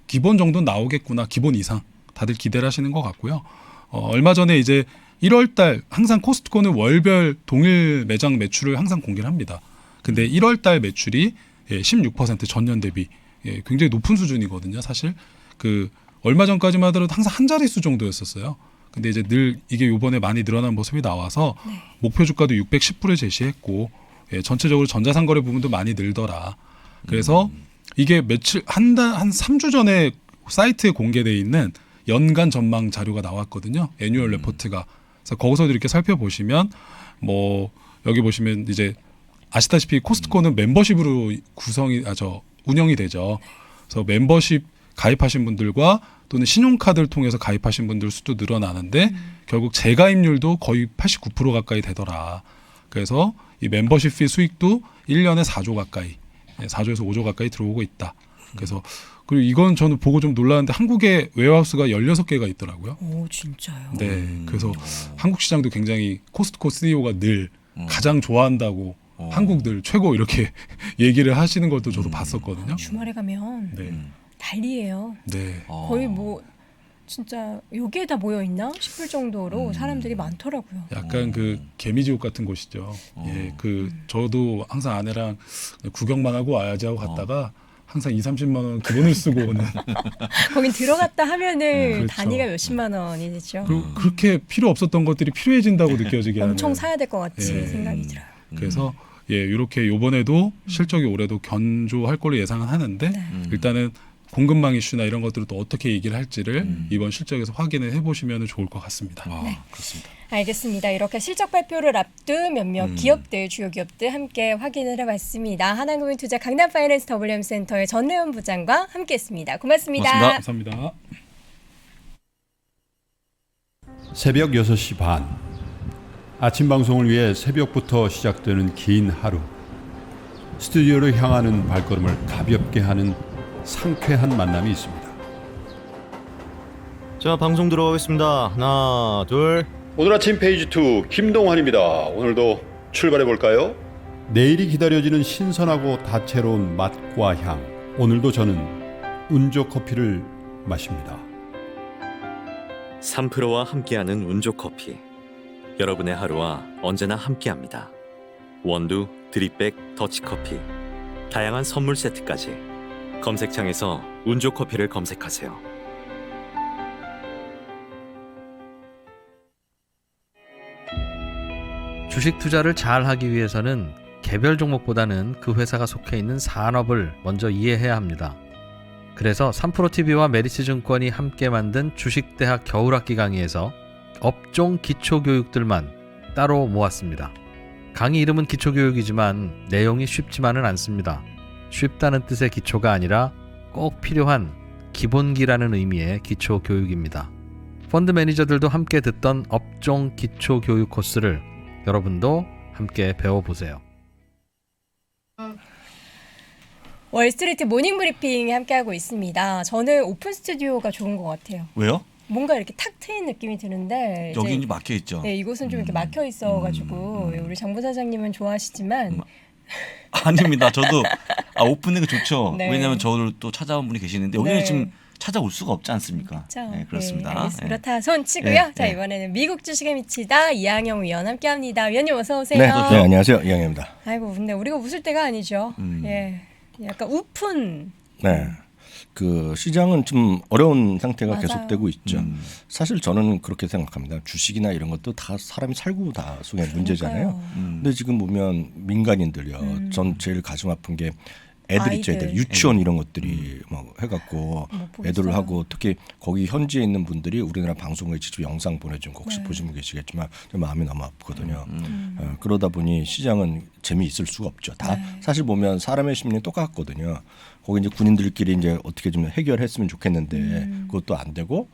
기본 정도는 나오겠구나 기본 이상 다들 기대를 하시는 것 같고요. 얼마 전에 이제 1월달 항상 코스트코는 월별 동일 매장 매출을 항상 공개를 합니다. 근데 1월달 매출이 16% 전년 대비 굉장히 높은 수준이거든요. 사실 그 얼마 전까지만 하더라도 항상 한 자릿수 정도였었어요. 근데 이제 늘 이게 요번에 많이 늘어난 모습이 나와서 목표 주가도 610불을 제시했고 전체적으로 전자상거래 부분도 많이 늘더라. 그래서 이게 며칠 한 3주 전에 사이트에 공개돼 있는 연간 전망 자료가 나왔거든요. 애뉴얼 레포트가 그래서 거기서도 이렇게 살펴보시면 뭐 여기 보시면 이제 아시다시피 코스트코는 멤버십으로 운영이 되죠. 그래서 멤버십 가입하신 분들과 또는 신용카드를 통해서 가입하신 분들 수도 늘어나는데 결국 재가입률도 거의 89% 가까이 되더라. 그래서 이 멤버십 피 수익도 1년에 4조 가까이, 4조에서 5조 가까이 들어오고 있다. 그래서 그리고 이건 저는 보고 좀 놀랐는데 한국에 웨어하우스가 16개가 있더라고요. 오, 진짜요? 네. 그래서 한국 시장도 굉장히 코스트코 CEO가 늘 가장 좋아한다고 한국 늘 최고 이렇게 얘기를 하시는 것도 저도 봤었거든요. 주말에 가면 네. 난리예요. 네. 거의 뭐 진짜 여기에다 모여 있나 싶을 정도로 사람들이 많더라고요. 약간 그 개미지옥 같은 곳이죠. 예, 그 저도 항상 아내랑 구경만 하고 와야지 하고 갔다가 항상 2-30만 원 기본을 쓰고 오는. 거긴 들어갔다 하면은 그렇죠. 단위가 몇십만 원이 되죠. 그리고 그렇게 필요 없었던 것들이 필요해진다고 느껴지게 하는. 엄청 사야 될 것 같이 예. 생각이 들어요. 그래서 예, 이렇게 요번에도 실적이 올해도 견조할 걸로 예상은 하는데 일단은 공급망 이슈나 이런 것들을 또 어떻게 얘기를 할지를 이번 실적에서 확인을 해보시면 좋을 것 같습니다. 그렇습니다. 알겠습니다. 이렇게 실적 발표를 앞둔 몇몇 기업들, 주요 기업들 함께 확인을 해봤습니다. 하나금융투자 강남파이낸스 WM센터의 전혜원 부장과 함께했습니다. 고맙습니다. 감사합니다. 새벽 6시 반. 아침 방송을 위해 새벽부터 시작되는 긴 하루. 스튜디오로 향하는 발걸음을 가볍게 하는 상쾌한 만남이 있습니다. 자, 방송 들어가겠습니다. 하나, 둘. 오늘 아침 페이지 2 김동환입니다. 오늘도 출발해 볼까요? 내일이 기다려지는 신선하고 다채로운 맛과 향. 오늘도 저는 운조 커피를 마십니다. 3프로와 함께하는 운조커피. 여러분의 하루와 언제나 함께합니다. 원두, 드립백, 더치커피. 다양한 선물 세트까지. 검색창에서 운조커피를 검색하세요. 주식 투자를 잘 하기 위해서는 개별 종목보다는 그 회사가 속해 있는 산업을 먼저 이해해야 합니다. 그래서 3프로TV와 메리츠증권이 함께 만든 주식대학 겨울학기 강의에서 업종 기초교육들만 따로 모았습니다. 강의 이름은 기초교육이지만 내용이 쉽지만은 않습니다. 쉽다는 뜻의 기초가 아니라 꼭 필요한 기본기라는 의미의 기초교육입니다. 펀드 매니저들도 함께 듣던 업종 기초교육 코스를 여러분도 함께 배워보세요. 월스트리트 모닝 브리핑 함께하고 있습니다. 저는 오픈 스튜디오가 좋은 것 같아요. 왜요? 뭔가 이렇게 탁 트인 느낌이 드는데 여기 이제 막혀 있죠. 네, 이곳은 좀 이렇게 막혀 있어가지고 우리 장 부사장님은 좋아하시지만 아닙니다. 저도 오프닝이 좋죠. 네. 왜냐하면 저를 또 찾아온 분이 계시는데 여기는 네. 지금 찾아올 수가 없지 않습니까? 그렇죠. 네, 그렇습니다. 네, 알겠습니다. 네. 그렇다 손 치고요. 네, 자, 네. 이번에는 미국 주식에 미치다 이항영 위원 함께합니다. 위원님 어서 오세요. 네, 안녕하세요. 이항입니다. 아이고, 근데 우리가 웃을 때가 아니죠. 예, 약간 우픈. 네, 그 시장은 좀 어려운 상태가 맞아요. 계속되고 있죠. 사실 저는 그렇게 생각합니다. 주식이나 이런 것도 다 사람이 살고 다 속에 문제잖아요. 근데 지금 보면 민간인들요. 전 제일 가슴 아픈 게 애들 있죠, 애들 유치원 이런 것들이 막 해갖고 애들을 하고 특히 거기 현지에 있는 분들이 우리나라 방송에 직접 영상 보내준 거 혹시 보신 분 계시겠지만 좀 마음이 너무 아프거든요. 그러다 보니 시장은 재미있을 수가 없죠. 다 사실 보면 사람의 심리는 똑같거든요. 거기 이제 군인들끼리 이제 어떻게 좀 해결했으면 좋겠는데 그것도 안 되고.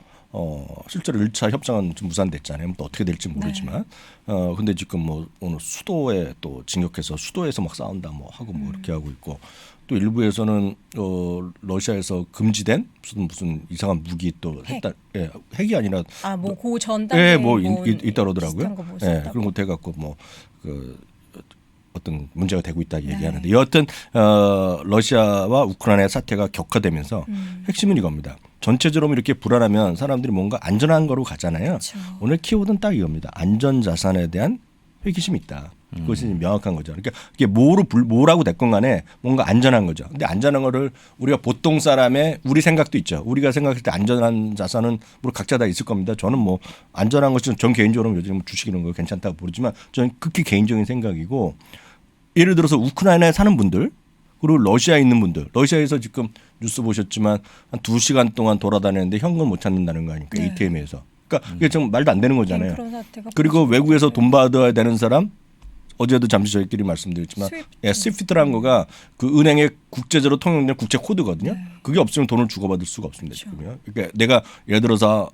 실제로 1차 협상은 좀 무산됐잖아요. 또 어떻게 될지 모르지만. 근데 지금 뭐 오늘 수도에 또 진격해서 수도에서 막 싸운다 뭐 하고 뭐 이렇게 하고 있고 또 일부에서는 러시아에서 금지된 무슨 이상한 무기 또 했다. 예, 핵이 아니라 뭐 고 전 단계 예, 뭐 있다 그러더라고요. 예, 그런 것도 해갖고 뭐 어떤 문제가 되고 있다 얘기하는데 여하튼 러시아와 우크라이나의 사태가 격화되면서 핵심은 이겁니다. 전체적으로 이렇게 불안하면 사람들이 뭔가 안전한 거로 가잖아요. 그렇죠. 오늘 키워드는 딱 이겁니다. 안전 자산에 대한 회기심이 있다. 그것이 명확한 거죠. 그러니까 이게 뭐라고 됐건 간에 뭔가 안전한 거죠. 근데 안전한 거를 우리가 보통 사람의 우리 생각도 있죠. 우리가 생각할 때 안전한 자산은 물론 각자 다 있을 겁니다. 저는 뭐 안전한 것은 전 개인적으로 요즘 주식 이런 거 괜찮다고 모르지만 저는 극히 개인적인 생각이고 예를 들어서 우크라이나에 사는 분들 그리고 러시아에 있는 분들 러시아에서 지금 뉴스 보셨지만 한 2시간 동안 돌아다녔는데 현금 못 찾는다는 거 아닙니까? ATM에서. 그러니까 이게 좀 말도 안 되는 거잖아요. 그런 사태가 그리고 외국에서 돈 받아야 되는 사람 어제도 잠시 저희끼리 말씀드렸지만 스위프트. 스위프트라는 거가 그 은행의 국제적으로 통용된 국제 코드거든요. 그게 없으면 돈을 주고받을 수가 없습니다. 지금요. 그러니까 내가 예를 들어서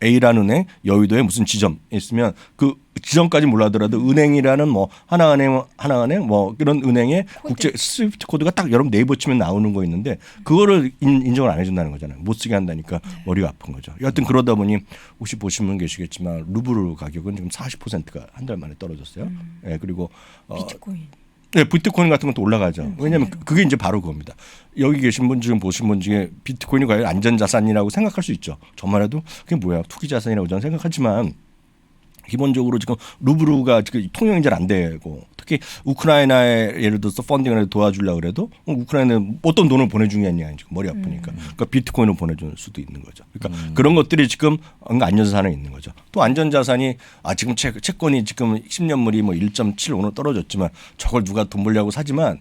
A라는 은행 여의도에 무슨 지점이 있으면 그 지점까지 몰라더라도 은행이라는 뭐 하나은행 뭐 이런 은행의 국제 스위프트 코드가 딱 여러분 네이버 치면 나오는 거 있는데 그거를 인정을 안 해준다는 거잖아요. 못 쓰게 한다니까 머리가 아픈 거죠. 여하튼 그러다 보니 혹시 보시면 분 계시겠지만 루블 가격은 지금 40%가 한 달 만에 떨어졌어요. 예, 그리고 비트코인. 네, 비트코인 같은 것도 올라가죠. 왜냐하면 그게 이제 바로 그겁니다. 여기 계신 분 지금 보신 분 중에 비트코인이 과연 안전자산이라고 생각할 수 있죠. 저만 해도 그게 뭐야 투기자산이라고 저는 생각하지만 기본적으로 지금 루블가 지금 통용이 잘 안 되고 특히 우크라이나에 예를 들어서 펀딩을 도와주려고 그래도 우크라이나는 어떤 돈을 보내주겠냐 지금 머리 아프니까 그러니까 비트코인을 보내줄 수도 있는 거죠. 그러니까 그런 것들이 지금 안전자산에 있는 거죠. 또 안전자산이 지금 채권이 지금 10년물이 뭐 1.7 오늘 떨어졌지만 저걸 누가 돈 벌려고 사지만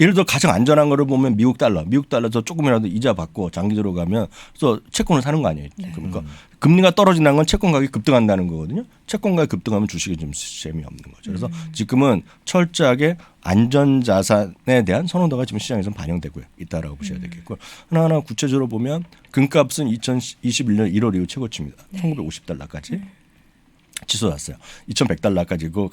예를 들어 가장 안전한 거를 보면 미국 달러에서 조금이라도 이자 받고 장기적으로 가면 그래서 채권을 사는 거 아니에요. 그러니까 금리가 떨어진다는 건 채권 가격이 급등한다는 거거든요. 채권 가격이 급등하면 주식이 좀 재미없는 거죠. 그래서 지금은 철저하게 안전자산에 대한 선호도가 지금 시장에서 반영되고 있다라고 보셔야 되겠고 하나하나 구체적으로 보면 금값은 2021년 1월 이후 최고치입니다. 1950달러까지. 치솟았어요. 2,100달러까지 그거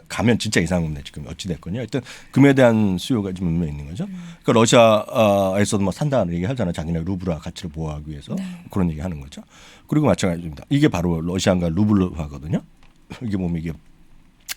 가면 진짜 이상 없네 지금 어찌 됐거든요. 하여튼 금에 대한 수요가 지금 분명히 있는 거죠. 그러니까 러시아에서도 뭐 산다는 얘기 하잖아요. 자기네 루블화 가치를 보호하기 위해서 그런 얘기 하는 거죠. 그리고 마찬가지입니다. 이게 바로 러시아가 루블화거든요. 이게 보면 이게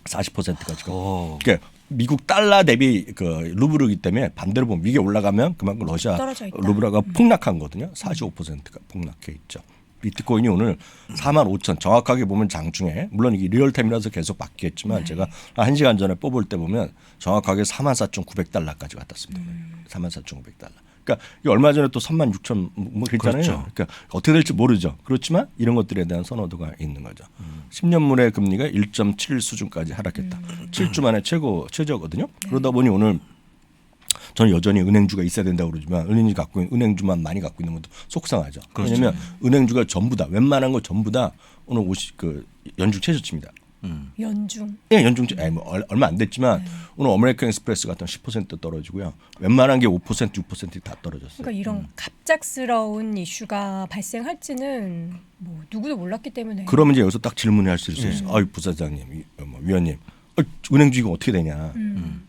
40%가 지금. 그러니까 미국 달러 대비 그 루블이기 때문에 반대로 보면 위에 올라가면 그만큼 러시아 루블화가 폭락한 거거든요. 45%가 폭락해 있죠. 비트코인이 오늘 45,000 정확하게 보면 장중에 물론 이게 리얼타임이라서 계속 바뀌었지만 제가 1시간 전에 뽑을 때 보면 정확하게 44,900달러까지 갔었습니다. 44,900달러. 그러니까 이게 얼마 전에 또 36,000 뭐 그랬잖아요. 그렇죠. 그러니까 어떻게 될지 모르죠. 그렇지만 이런 것들에 대한 선호도가 있는 거죠. 10년물의 금리가 1.7 수준까지 하락했다. 7주 만에 최저거든요. 그러다 보니 오늘 저는 여전히 은행주가 있어야 된다고 그러지만 은행주만 많이 갖고 있는 것도 속상하죠. 그렇죠. 왜냐하면 은행주가 전부 다 웬만한 거 전부 다 오늘 연중 최저치입니다. 연중. 네, 연중 뭐 얼마 안 됐지만 오늘 아메리칸 익스프레스 같은 10% 떨어지고요. 웬만한 게 5%, 6% 다 떨어졌어요. 그러니까 이런 갑작스러운 이슈가 발생할지는 뭐 누구도 몰랐기 때문에. 그러면 이제 여기서 딱 질문을 할 수 있어요. 아유 부사장님, 위원님. 은행주 이거 어떻게 되냐.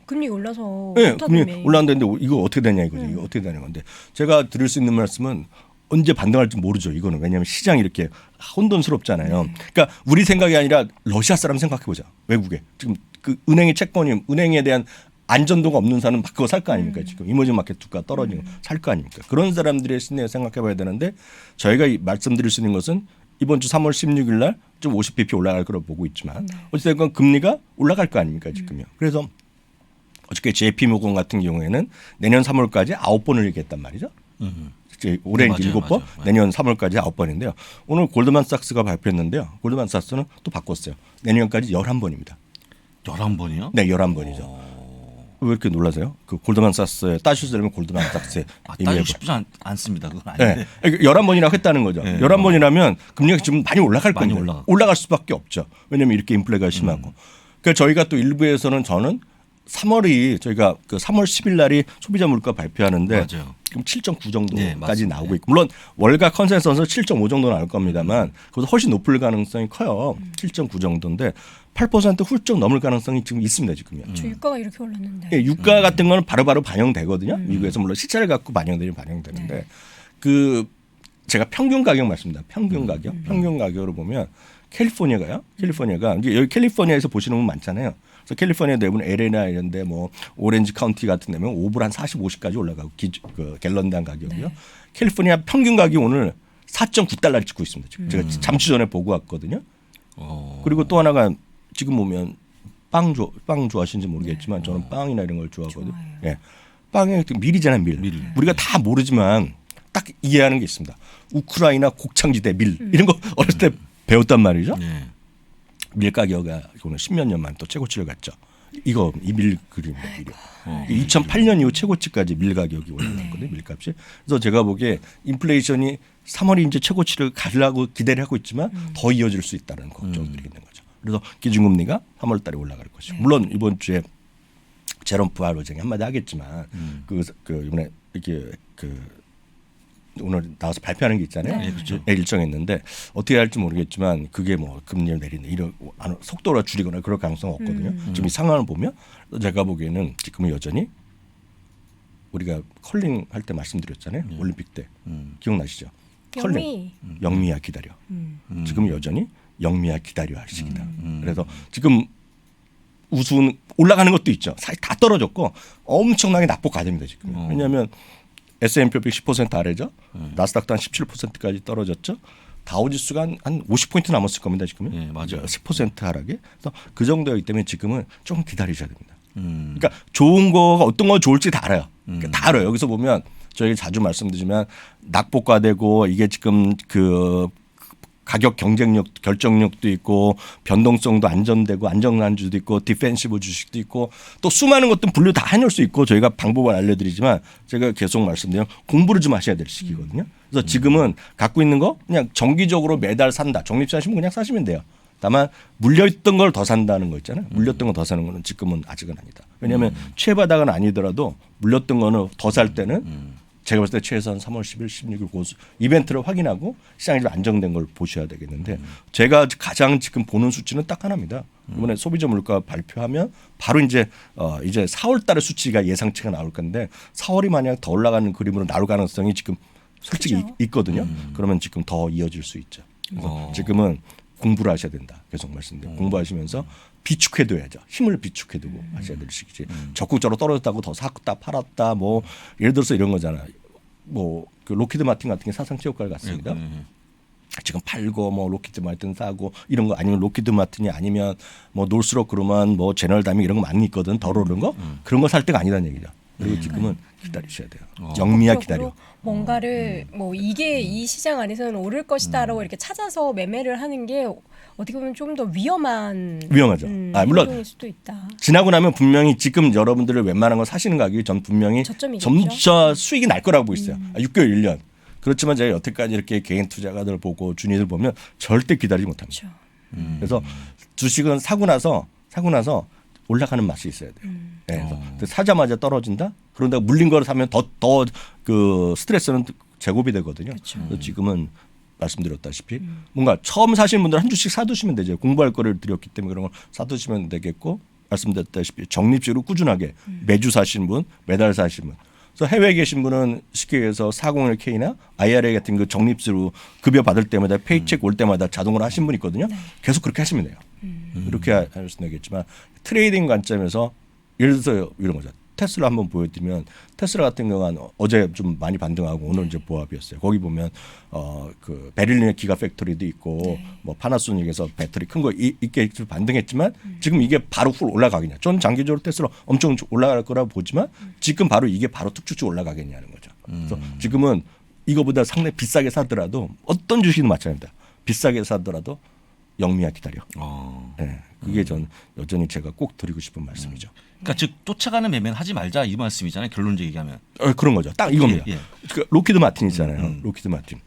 금리 올라서 네, 금리 올랐는데 이거 어떻게 되냐 이거죠. 이거 어떻게 되는 건데 제가 드릴 수 있는 말씀은 언제 반등할지 모르죠. 이거는 왜냐하면 시장이 이렇게 혼돈스럽잖아요. 그러니까 우리 생각이 아니라 러시아 사람 생각해 보자. 외국에 지금 그 은행의 채권이 은행에 대한 안전도가 없는 사람은 그거 살 거 아닙니까? 지금 이머징 마켓 주가 떨어지는 거 살 거 아닙니까? 그런 사람들의 심리를 생각해 봐야 되는데 저희가 말씀드릴 수 있는 것은 이번 주 3월 16일 날 좀 50bp 올라갈 거로 보고 있지만 어쨌든 금리가 올라갈 거 아닙니까 지금요. 그래서 어저께 JP모건 같은 경우에는 내년 3월까지 9번을 얘기했단 말이죠. 올해는 7번, 내년 3월까지 9번인데요. 오늘 골드만삭스가 발표했는데요. 골드만삭스는 또 바꿨어요. 내년까지 11번입니다. 11번이요? 네, 11번이죠. 왜 이렇게 놀라세요? 그 골드만삭스에 따지려면 골드만삭스에 따지고 싶지 않습니다. 그건 아닌데. 네. 11번이라고 했다는 거죠. 네. 11번이라면 금리가 지금 많이 올라갈 겁니다. 올라갈 수밖에 없죠. 왜냐하면 이렇게 인플레가 심하고. 그러니까 저희가 또 일부에서는 저는 3월이 저희가 그 3월 10일 날이 소비자 물가 발표하는데 맞아요. 지금 7.9 정도까지 나오고 있고 물론 월가 컨센서스는 7.5 정도 나올 겁니다만 그보다 훨씬 높을 가능성이 커요. 7.9 정도인데 8% 훌쩍 넘을 가능성이 지금 있습니다. 지금요. 저 유가가 이렇게 올랐는데. 예, 유가 같은 거는 바로바로 반영되거든요. 미국에서 물론 시차를 갖고 반영되는데 그 제가 평균 가격 말씀드립니다. 평균 가격으로 보면 캘리포니아가 이제 여기 캘리포니아에서 보시는 분 많잖아요. 그래서 캘리포니아 대부분 LA나 이런데 뭐 오렌지 카운티 같은 데면 5불 한 40, 50까지 올라가고 그 갤런당 가격이요. 캘리포니아 평균 가격이 오늘 4.9달러를 찍고 있습니다. 지금 제가 잠시 전에 보고 왔거든요. 그리고 또 하나가 지금 보면 빵 좋아하시는지 모르겠지만 저는 빵이나 이런 걸 좋아하거든요. 예, 빵이 밀이잖아요, 밀. 우리가 다 모르지만 딱 이해하는 게 있습니다. 우크라이나 곡창지대 밀 이런 거 어렸을 때 배웠단 말이죠. 밀 가격이 오늘 10몇 년 만에 또 최고치를 갔죠. 이거 이밀 그림입니다. 밀이. 2008년 이후 최고치까지 밀 가격이 올라갔거든요. 밀값이. 그래서 제가 보기에 인플레이션이 3월이 이제 최고치를 가려고 기대를 하고 있지만 더 이어질 수 있다는 걱정들이 있는 거죠. 그래서 기준금리가 3월 달에 올라갈 것이고 물론 이번 주에 제롬 파월 의장이 한마디 하겠지만 그 이번에 이렇게 오늘 나와서 발표하는 게 있잖아요. 네. 그렇죠. 일정했는데 어떻게 할지 모르겠지만 그게 뭐 금리를 내리는 이런 속도를 줄이거나 그럴 가능성은 없거든요. 지금 이 상황을 보면 제가 보기에는 지금은 여전히 우리가 컬링 할 때 말씀드렸잖아요. 올림픽 때 기억나시죠? 컬링 영미야 기다려. 지금 여전히 영미야 기다려 할 시기다. 그래서 지금 우수는 올라가는 것도 있죠. 사실 다 떨어졌고 엄청나게 낙폭 가됩니다 지금. 왜냐하면 S&P 500 10% 아래죠. 나스닥도 한 17%까지 떨어졌죠. 다우지수가 한 50포인트 남았을 겁니다 지금은. 네, 맞아요. 10% 하락에. 그래서 그 정도이기 때문에 지금은 좀 기다리셔야 됩니다. 그러니까 좋은 거가 어떤 거 좋을지 다 알아요. 그러니까 다 알아요. 여기서 보면 저희 자주 말씀드리지만 낙폭과되고 이게 지금 그 가격 경쟁력 결정력도 있고 변동성도 안전되고 안정난주도 있고 디펜시브 주식도 있고 또 수많은 것들 분류 다 해놓을 수 있고 저희가 방법을 알려드리지만 제가 계속 말씀드리면 공부를 좀 하셔야 될 시기거든요. 그래서 지금은 갖고 있는 거 그냥 정기적으로 매달 산다. 적립사시면 그냥 사시면 돼요. 다만 물려있던 걸 더 산다는 거 있잖아요. 물렸던 거 더 사는 거는 지금은 아직은 아니다. 왜냐하면 최바닥은 아니더라도 물렸던 거는 더 살 때는 제가 봤을 때 최소한 3월 10일, 16일 고수 이벤트를 확인하고 시장이 좀 안정된 걸 보셔야 되겠는데 제가 가장 지금 보는 수치는 딱 하나입니다. 이번에 소비자 물가 발표하면 바로 이제 4월 달에 수치가 예상치가 나올 건데 4월이 만약 더 올라가는 그림으로 나올 가능성이 지금 솔직히 그렇죠. 있거든요. 그러면 지금 더 이어질 수 있죠. 그래서 지금은 공부를 하셔야 된다. 계속 말씀드려요. 공부하시면서 비축해둬야죠. 힘을 비축해두고 하셔야 될 시기지. 적극적으로 떨어졌다고 더 샀다 팔았다 뭐 예를 들어서 이런 거잖아. 뭐 그 로키드 마틴 같은 게 사상 최고가를 갔습니다. 지금 팔고 뭐 로키드 마틴 사고 이런 거 아니면 로키드 마틴이 아니면 뭐 놀스록 그루만 뭐 제너럴 다이밍 이런 거 많이 있거든. 덜 오르는 거 그런 거 살 때가 아니라는 얘기죠. 그리고 지금은 기다리셔야 돼요. 영미야 기다려. 뭔가를 뭐 이게 이 시장 안에서는 오를 것이다라고 이렇게 찾아서 매매를 하는 게 어떻게 보면 좀 더 위험하죠. 물론 행동일 수도 있다. 지나고 나면 분명히 지금 여러분들을 웬만한 거 사시는 가격이 전 분명히 저점이겠죠? 점차 수익이 날 거라고 보고 있어요. 6개월, 1년. 그렇지만 제가 여태까지 이렇게 개인 투자가들 보고 준이들 보면 절대 기다리지 못합니다. 그렇죠. 그래서 주식은 사고 나서 올라가는 맛이 있어야 돼요. 네, 그래서 사자마자 떨어진다. 그런데 물린 거를 사면 더 그 스트레스는 제곱이 되거든요. 그래서 지금은 말씀드렸다시피 뭔가 처음 사시는 분들 한 주씩 사두시면 되죠. 공부할 거를 드렸기 때문에 그런 걸 사두시면 되겠고 말씀드렸다시피 적립식으로 꾸준하게 매주 사시는 분, 매달 사시는 분. 그래서 해외에 계신 분은 쉽게 얘기해서 401K나 IRA 같은 그 적립식으로 급여 받을 때마다 페이책 올 때마다 자동으로 하신 분 있거든요. 계속 그렇게 하시면 돼요. 이렇게 할 수는 있겠지만 트레이딩 관점에서 예를 들어서 이런 거죠. 테슬라 한번 보여드리면 테슬라 같은 경우는 어제 좀 많이 반등하고 오늘 이제 보합이었어요. 거기 보면 그 베를린의 기가 팩토리도 있고 뭐 파나소닉에서 배터리 큰 거 있게 반등했지만 지금 이게 바로 훅 올라가겠냐? 전 장기적으로 테슬라 엄청 올라갈 거라고 보지만 지금 바로 이게 바로 툭툭 올라가겠냐는 거죠. 그래서 지금은 이거보다 상당히 비싸게 사더라도 어떤 주식은 마찬가지입니다. 비싸게 사더라도 영미야 기다려. 네, 그게 전 여전히 제가 꼭 드리고 싶은 말씀이죠. 그러니까 즉 쫓아가는 매매는 하지 말자 이 말씀이잖아요. 결론적 얘기하면. 그런 거죠. 딱 이겁니다. 예. 그 로키드 마틴 있잖아요. 로키드 마틴.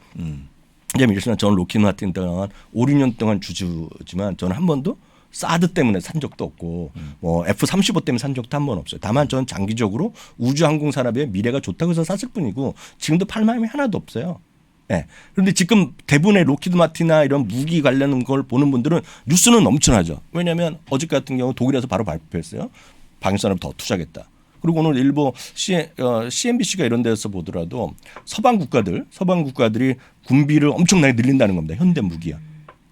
이제 이렇지만 저는 로키드 마틴 동안 5, 6년 동안 주주지만 저는 한 번도 사드 때문에 산 적도 없고 뭐 F-35 때문에 산 적도 한 번 없어요. 다만 저는 장기적으로 우주항공 산업의 미래가 좋다고 해서 샀을 뿐이고 지금도 팔 마음이 하나도 없어요. 네. 그런데 지금 대부분의 로키드 마틴이나 이런 무기 관련 걸 보는 분들은 뉴스는 넘쳐나죠. 왜냐하면 어제 같은 경우 독일에서 바로 발표했어요. 방위산업 더 투자하겠다. 그리고 오늘 일부 CNBC가 이런 데서 보더라도 서방 국가들이 군비를 엄청나게 늘린다는 겁니다. 현대 무기야.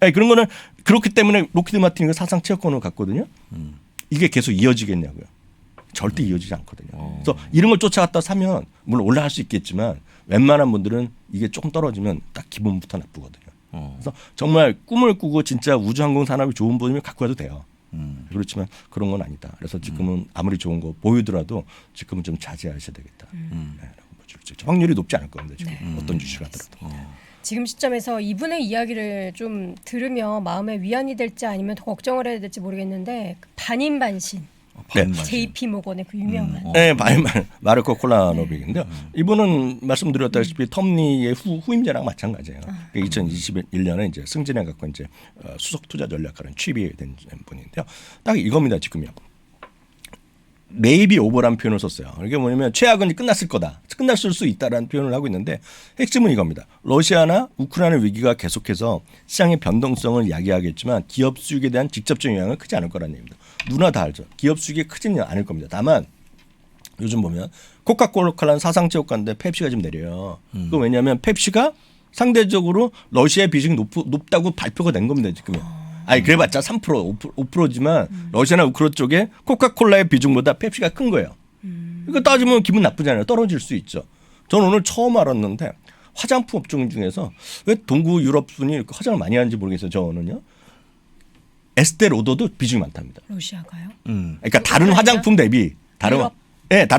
네, 그런 거는 그렇기 때문에 로키드 마틴이 사상 최고권을 갖거든요. 이게 계속 이어지겠냐고요. 절대 이어지지 않거든요. 그래서 이런 걸 쫓아갔다 사면 물론 올라갈 수 있겠지만 웬만한 분들은 이게 조금 떨어지면 딱 기분부터 나쁘거든요. 그래서 정말 꿈을 꾸고 진짜 우주항공 산업이 좋은 분이면 갖고 가도 돼요. 그렇지만 그런 건 아니다. 그래서 지금은 아무리 좋은 거 보이더라도 지금은 좀 자제하셔야 되겠다. 네, 확률이 높지 않을 겁니다. 지금 어떤 주식을 하더라도. 지금 시점에서 이분의 이야기를 좀 들으면 마음에 위안이 될지 아니면 더 걱정을 해야 될지 모르겠는데 반인반신 네. JP 모건의 그 유명한. 네, 마르코 콜라노빅인데요. 이분은 말씀드렸다시피 텀리의 후임자랑 마찬가지예요. 2021년에 이제 승진해 갖고 이제 수석 투자 전략가는 취임된 분인데요. 딱 이겁니다, 지금요. maybe over란 표현을 썼어요. 이게 뭐냐면 최악은 끝났을 거다. 끝났을 수 있다라는 표현을 하고 있는데 핵심은 이겁니다. 러시아나 우크라이나 위기가 계속해서 시장의 변동성을 야기하겠지만 기업 수익에 대한 직접적인 영향은 크지 않을 거라는 얘기입니다. 누구나 다 알죠. 기업 수익이 크지는 않을 겁니다. 다만 요즘 보면 코카콜라는 사상체육관인데 펩시가 좀 내려요. 그 왜냐하면 펩시가 상대적으로 러시아의 비중이 높다고 발표가 된 겁니다. 지금. 아니 그래봤자 3% 5%지만 러시아나 우크라이나 쪽에 코카콜라의 비중보다 펩시가 큰 거예요. 이거 따지면 기분 나쁘잖아요. 떨어질 수 있죠. 저는 오늘 처음 알았는데 화장품 업종 중에서 왜 동구 유럽 분이 화장을 많이 하는지 모르겠어요. 저는요. 에스테로더도 비중이 많답니다. 러시아가요? 그러니까 다른 화장품 대비 다른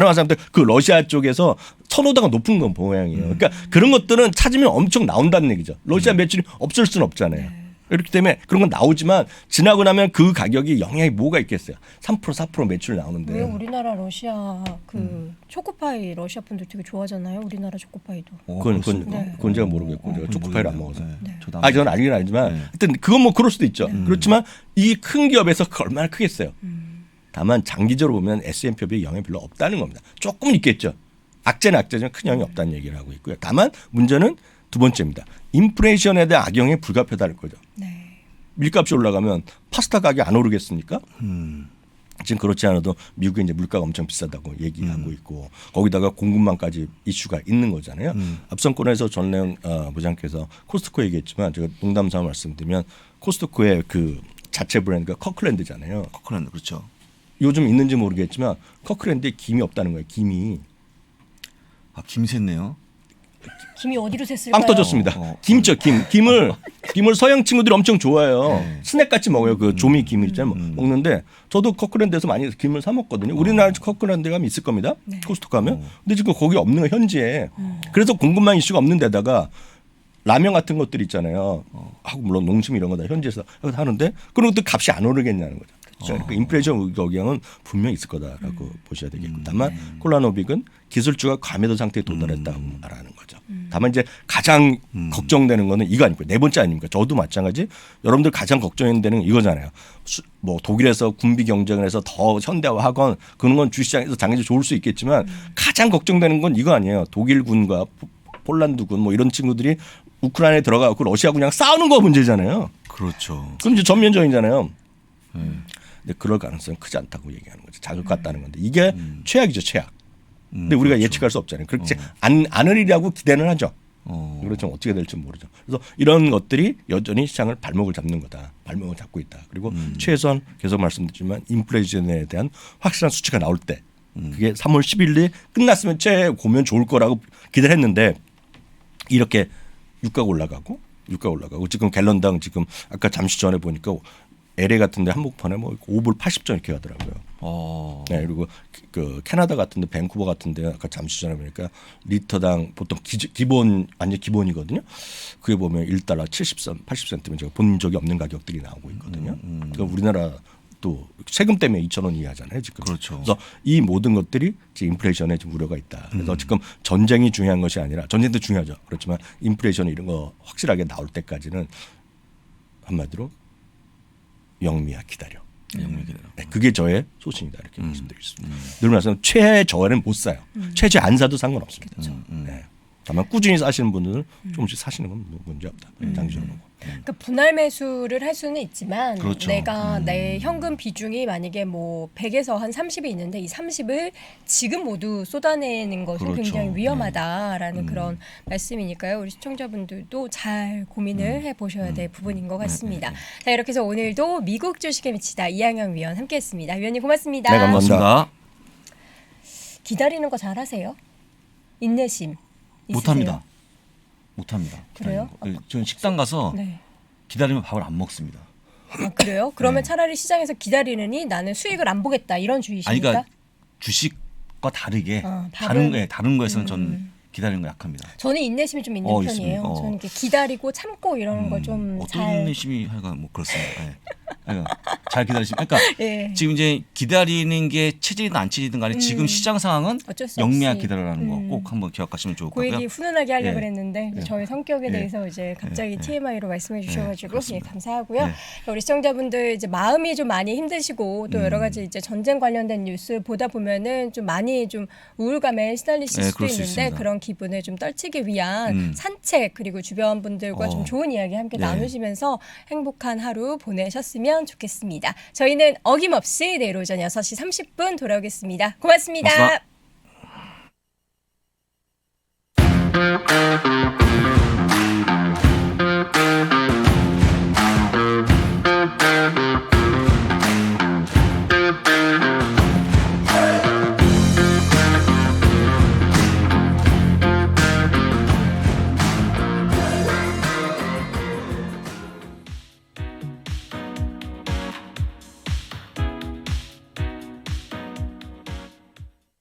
화장품 그 러시아 쪽에서 선호도가 높은 건 모양이에요. 그러니까 그런 것들은 찾으면 엄청 나온다는 얘기죠. 러시아 매출이 없을 수는 없잖아요. 그렇기 때문에 그런 건 나오지만 지나고 나면 그 가격이 영향이 뭐가 있겠어요. 3% 4% 매출 나오는데. 왜 우리나라 러시아 그 초코파이 러시아 분들 되게 좋아하잖아요. 우리나라 초코파이도. 그건 제가 모르겠고 제가 초코파이를 안 먹어서. 저는 알긴 알지만 네. 하여튼 그건 뭐 그럴 수도 있죠. 그렇지만 이 큰 기업에서 얼마나 크겠어요. 다만 장기적으로 보면 S&P에 영향이 별로 없다는 겁니다. 조금 있겠죠. 악재는 악재지만 큰 영향이 없다는 얘기를 하고 있고요. 다만 문제는 두 번째입니다. 인플레이션에 대한 악영향이 불가피하다는 거죠. 네. 밀값이 올라가면 파스타 가격이 안 오르겠습니까? 지금 그렇지 않아도 미국에 이제 물가가 엄청 비싸다고 얘기하고 있고 거기다가 공급망까지 이슈가 있는 거잖아요. 앞선권에서 전래원 부장께서 코스트코 얘기했지만 제가 농담삼아 말씀드리면 코스트코의 그 자체 브랜드가 커클랜드잖아요. 커클랜드 그렇죠. 요즘 있는지 모르겠지만 커클랜드에 김이 없다는 거예요. 김이. 김이 샜네요. 김이 어디로 샜을까요? 빵 터졌습니다. 김죠, 김을 서양 친구들이 엄청 좋아해요. 스낵 같이 먹어요. 그 조미 김 있잖아요. 먹는데 저도 커클랜드에서 많이 김을 사 먹거든요. 우리나라 커클랜드 가면 있을 겁니다. 코스트코 가면. 근데 지금 거기 없는 거 현지에. 그래서 공급망 이슈가 없는 데다가 라면 같은 것들 있잖아요. 물론 농심 이런 거 다 현지에서 하는데 그런 것도 값이 안 오르겠냐는 거죠. 그러니까 인플레이션 영향은 분명히 있을 거다라고 보셔야 되겠고, 다만 콜라노빅은 기술주가 과매도 상태에 도달했다고 말하는 거죠. 다만 이제 가장 걱정되는 거는 이거 아닙니까? 네 번째 아닙니까? 저도 마찬가지. 여러분들 가장 걱정되는 이거잖아요. 뭐 독일에서 군비 경쟁을 해서 더 현대화하건 그런 건 주시장에서 장기적으로 좋을 수 있겠지만 가장 걱정되는 건 이거 아니에요. 독일군과 폴란드군 뭐 이런 친구들이 우크라이나에 들어가고 러시아군이랑 싸우는 거 문제잖아요. 그렇죠. 그럼 이제 전면전이잖아요. 근데 그럴 가능성은 크지 않다고 얘기하는 거죠. 자극 같다는 건데 이게 최악이죠, 최악. 근데 우리가 예측할 수 없잖아요. 그렇지 않으리라고 기대는 하죠. 이거 좀 어떻게 될지 모르죠. 그래서 이런 것들이 여전히 시장을 발목을 잡는 거다. 발목을 잡고 있다. 그리고 최소한 계속 말씀드리지만 인플레이션에 대한 확실한 수치가 나올 때 그게 3월 10일에 끝났으면 보면 좋을 거라고 기대를 했는데 이렇게 유가가 올라가고 지금 갤런당 지금 아까 잠시 전에 보니까 LA 같은데 한복판에 뭐 5불 80전 이렇게 가더라고요. 네, 그리고 그 캐나다 같은데 밴쿠버 같은데 아까 잠시 전에 보니까 리터당 보통 기본 완전 기본이거든요. 그게 보면 1달러 70센트, 80센트면 제가 본 적이 없는 가격들이 나오고 있거든요. 그러니까 우리나라 또 세금 때문에 2,000원 이하잖아요 지금. 그렇죠. 그래서 이 모든 것들이 지금 인플레이션에 좀 우려가 있다. 그래서 지금 전쟁이 중요한 것이 아니라 전쟁도 중요하죠. 그렇지만 인플레이션 이런 거 확실하게 나올 때까지는 한마디로 영미야 기다려. 네, 그게 저의 소신이다 이렇게 말씀드리겠습니다. 늘 말씀 최하의 저하는 못 사요. 최저 안 사도 상관없습니다. 네. 다만 꾸준히 사시는 분들은 조금씩 사시는 건 문제 없다. 장기적으로 보고. 그러니까 분할 매수를 할 수는 있지만 그렇죠. 내가 내 현금 비중이 만약에 뭐 100에서 한 30이 있는데 이 30을 지금 모두 쏟아내는 것은 그렇죠. 굉장히 위험하다라는 그런 말씀이니까요. 우리 시청자분들도 잘 고민을 해보셔야 될 부분인 것 같습니다. 자, 이렇게 해서 오늘도 미국 주식에 미치다 이항영 위원 함께했습니다. 위원님 고맙습니다. 네, 감사합니다. 기다리는 거 잘하세요? 인내심 있으세요? 못합니다. 그래요? 저는 식당 가서 네. 기다리면 밥을 안 먹습니다. 아, 그래요? 그러면 차라리 시장에서 기다리느니 나는 수익을 안 보겠다 이런 주의십니까? 그러니까 주식과 다르게 다른 거에서는 전 기다리는 거 약합니다. 저는 인내심이 좀 있는 편이에요. 저는 이렇게 기다리고 참고 이러는 거 좀 어떤 잘. 인내심이 하여간 뭐 그렇습니다. 네. 잘 기다리시면. 그러니까 예. 지금 이제 기다리는 게 체질이든 안 체질이든 간에 지금 시장 상황은 어쩔 수 영리하게 없이. 기다리라는 거 꼭 한번 기억하시면 좋을 것 그 같고요. 얘기 훈훈하게 하려고 예. 했는데 저의 성격에 예. 대해서 이제 갑자기 예. TMI로 말씀해 주셔가지고 예, 그렇습니다. 감사하고요. 예. 우리 시청자분들 이제 마음이 좀 많이 힘드시고 또 여러 가지 이제 전쟁 관련된 뉴스 보다 보면은 좀 많이 좀 우울감에 시달리실 예, 수도 그럴 수 있는데 있습니다. 그런 기분을 좀 떨치기 위한 산책 그리고 주변 분들과 좀 좋은 이야기 함께 네. 나누시면서 행복한 하루 보내셨으면 좋겠습니다. 저희는 어김없이 내일 오전 6시 30분 돌아오겠습니다. 고맙습니다. 고맙습니다.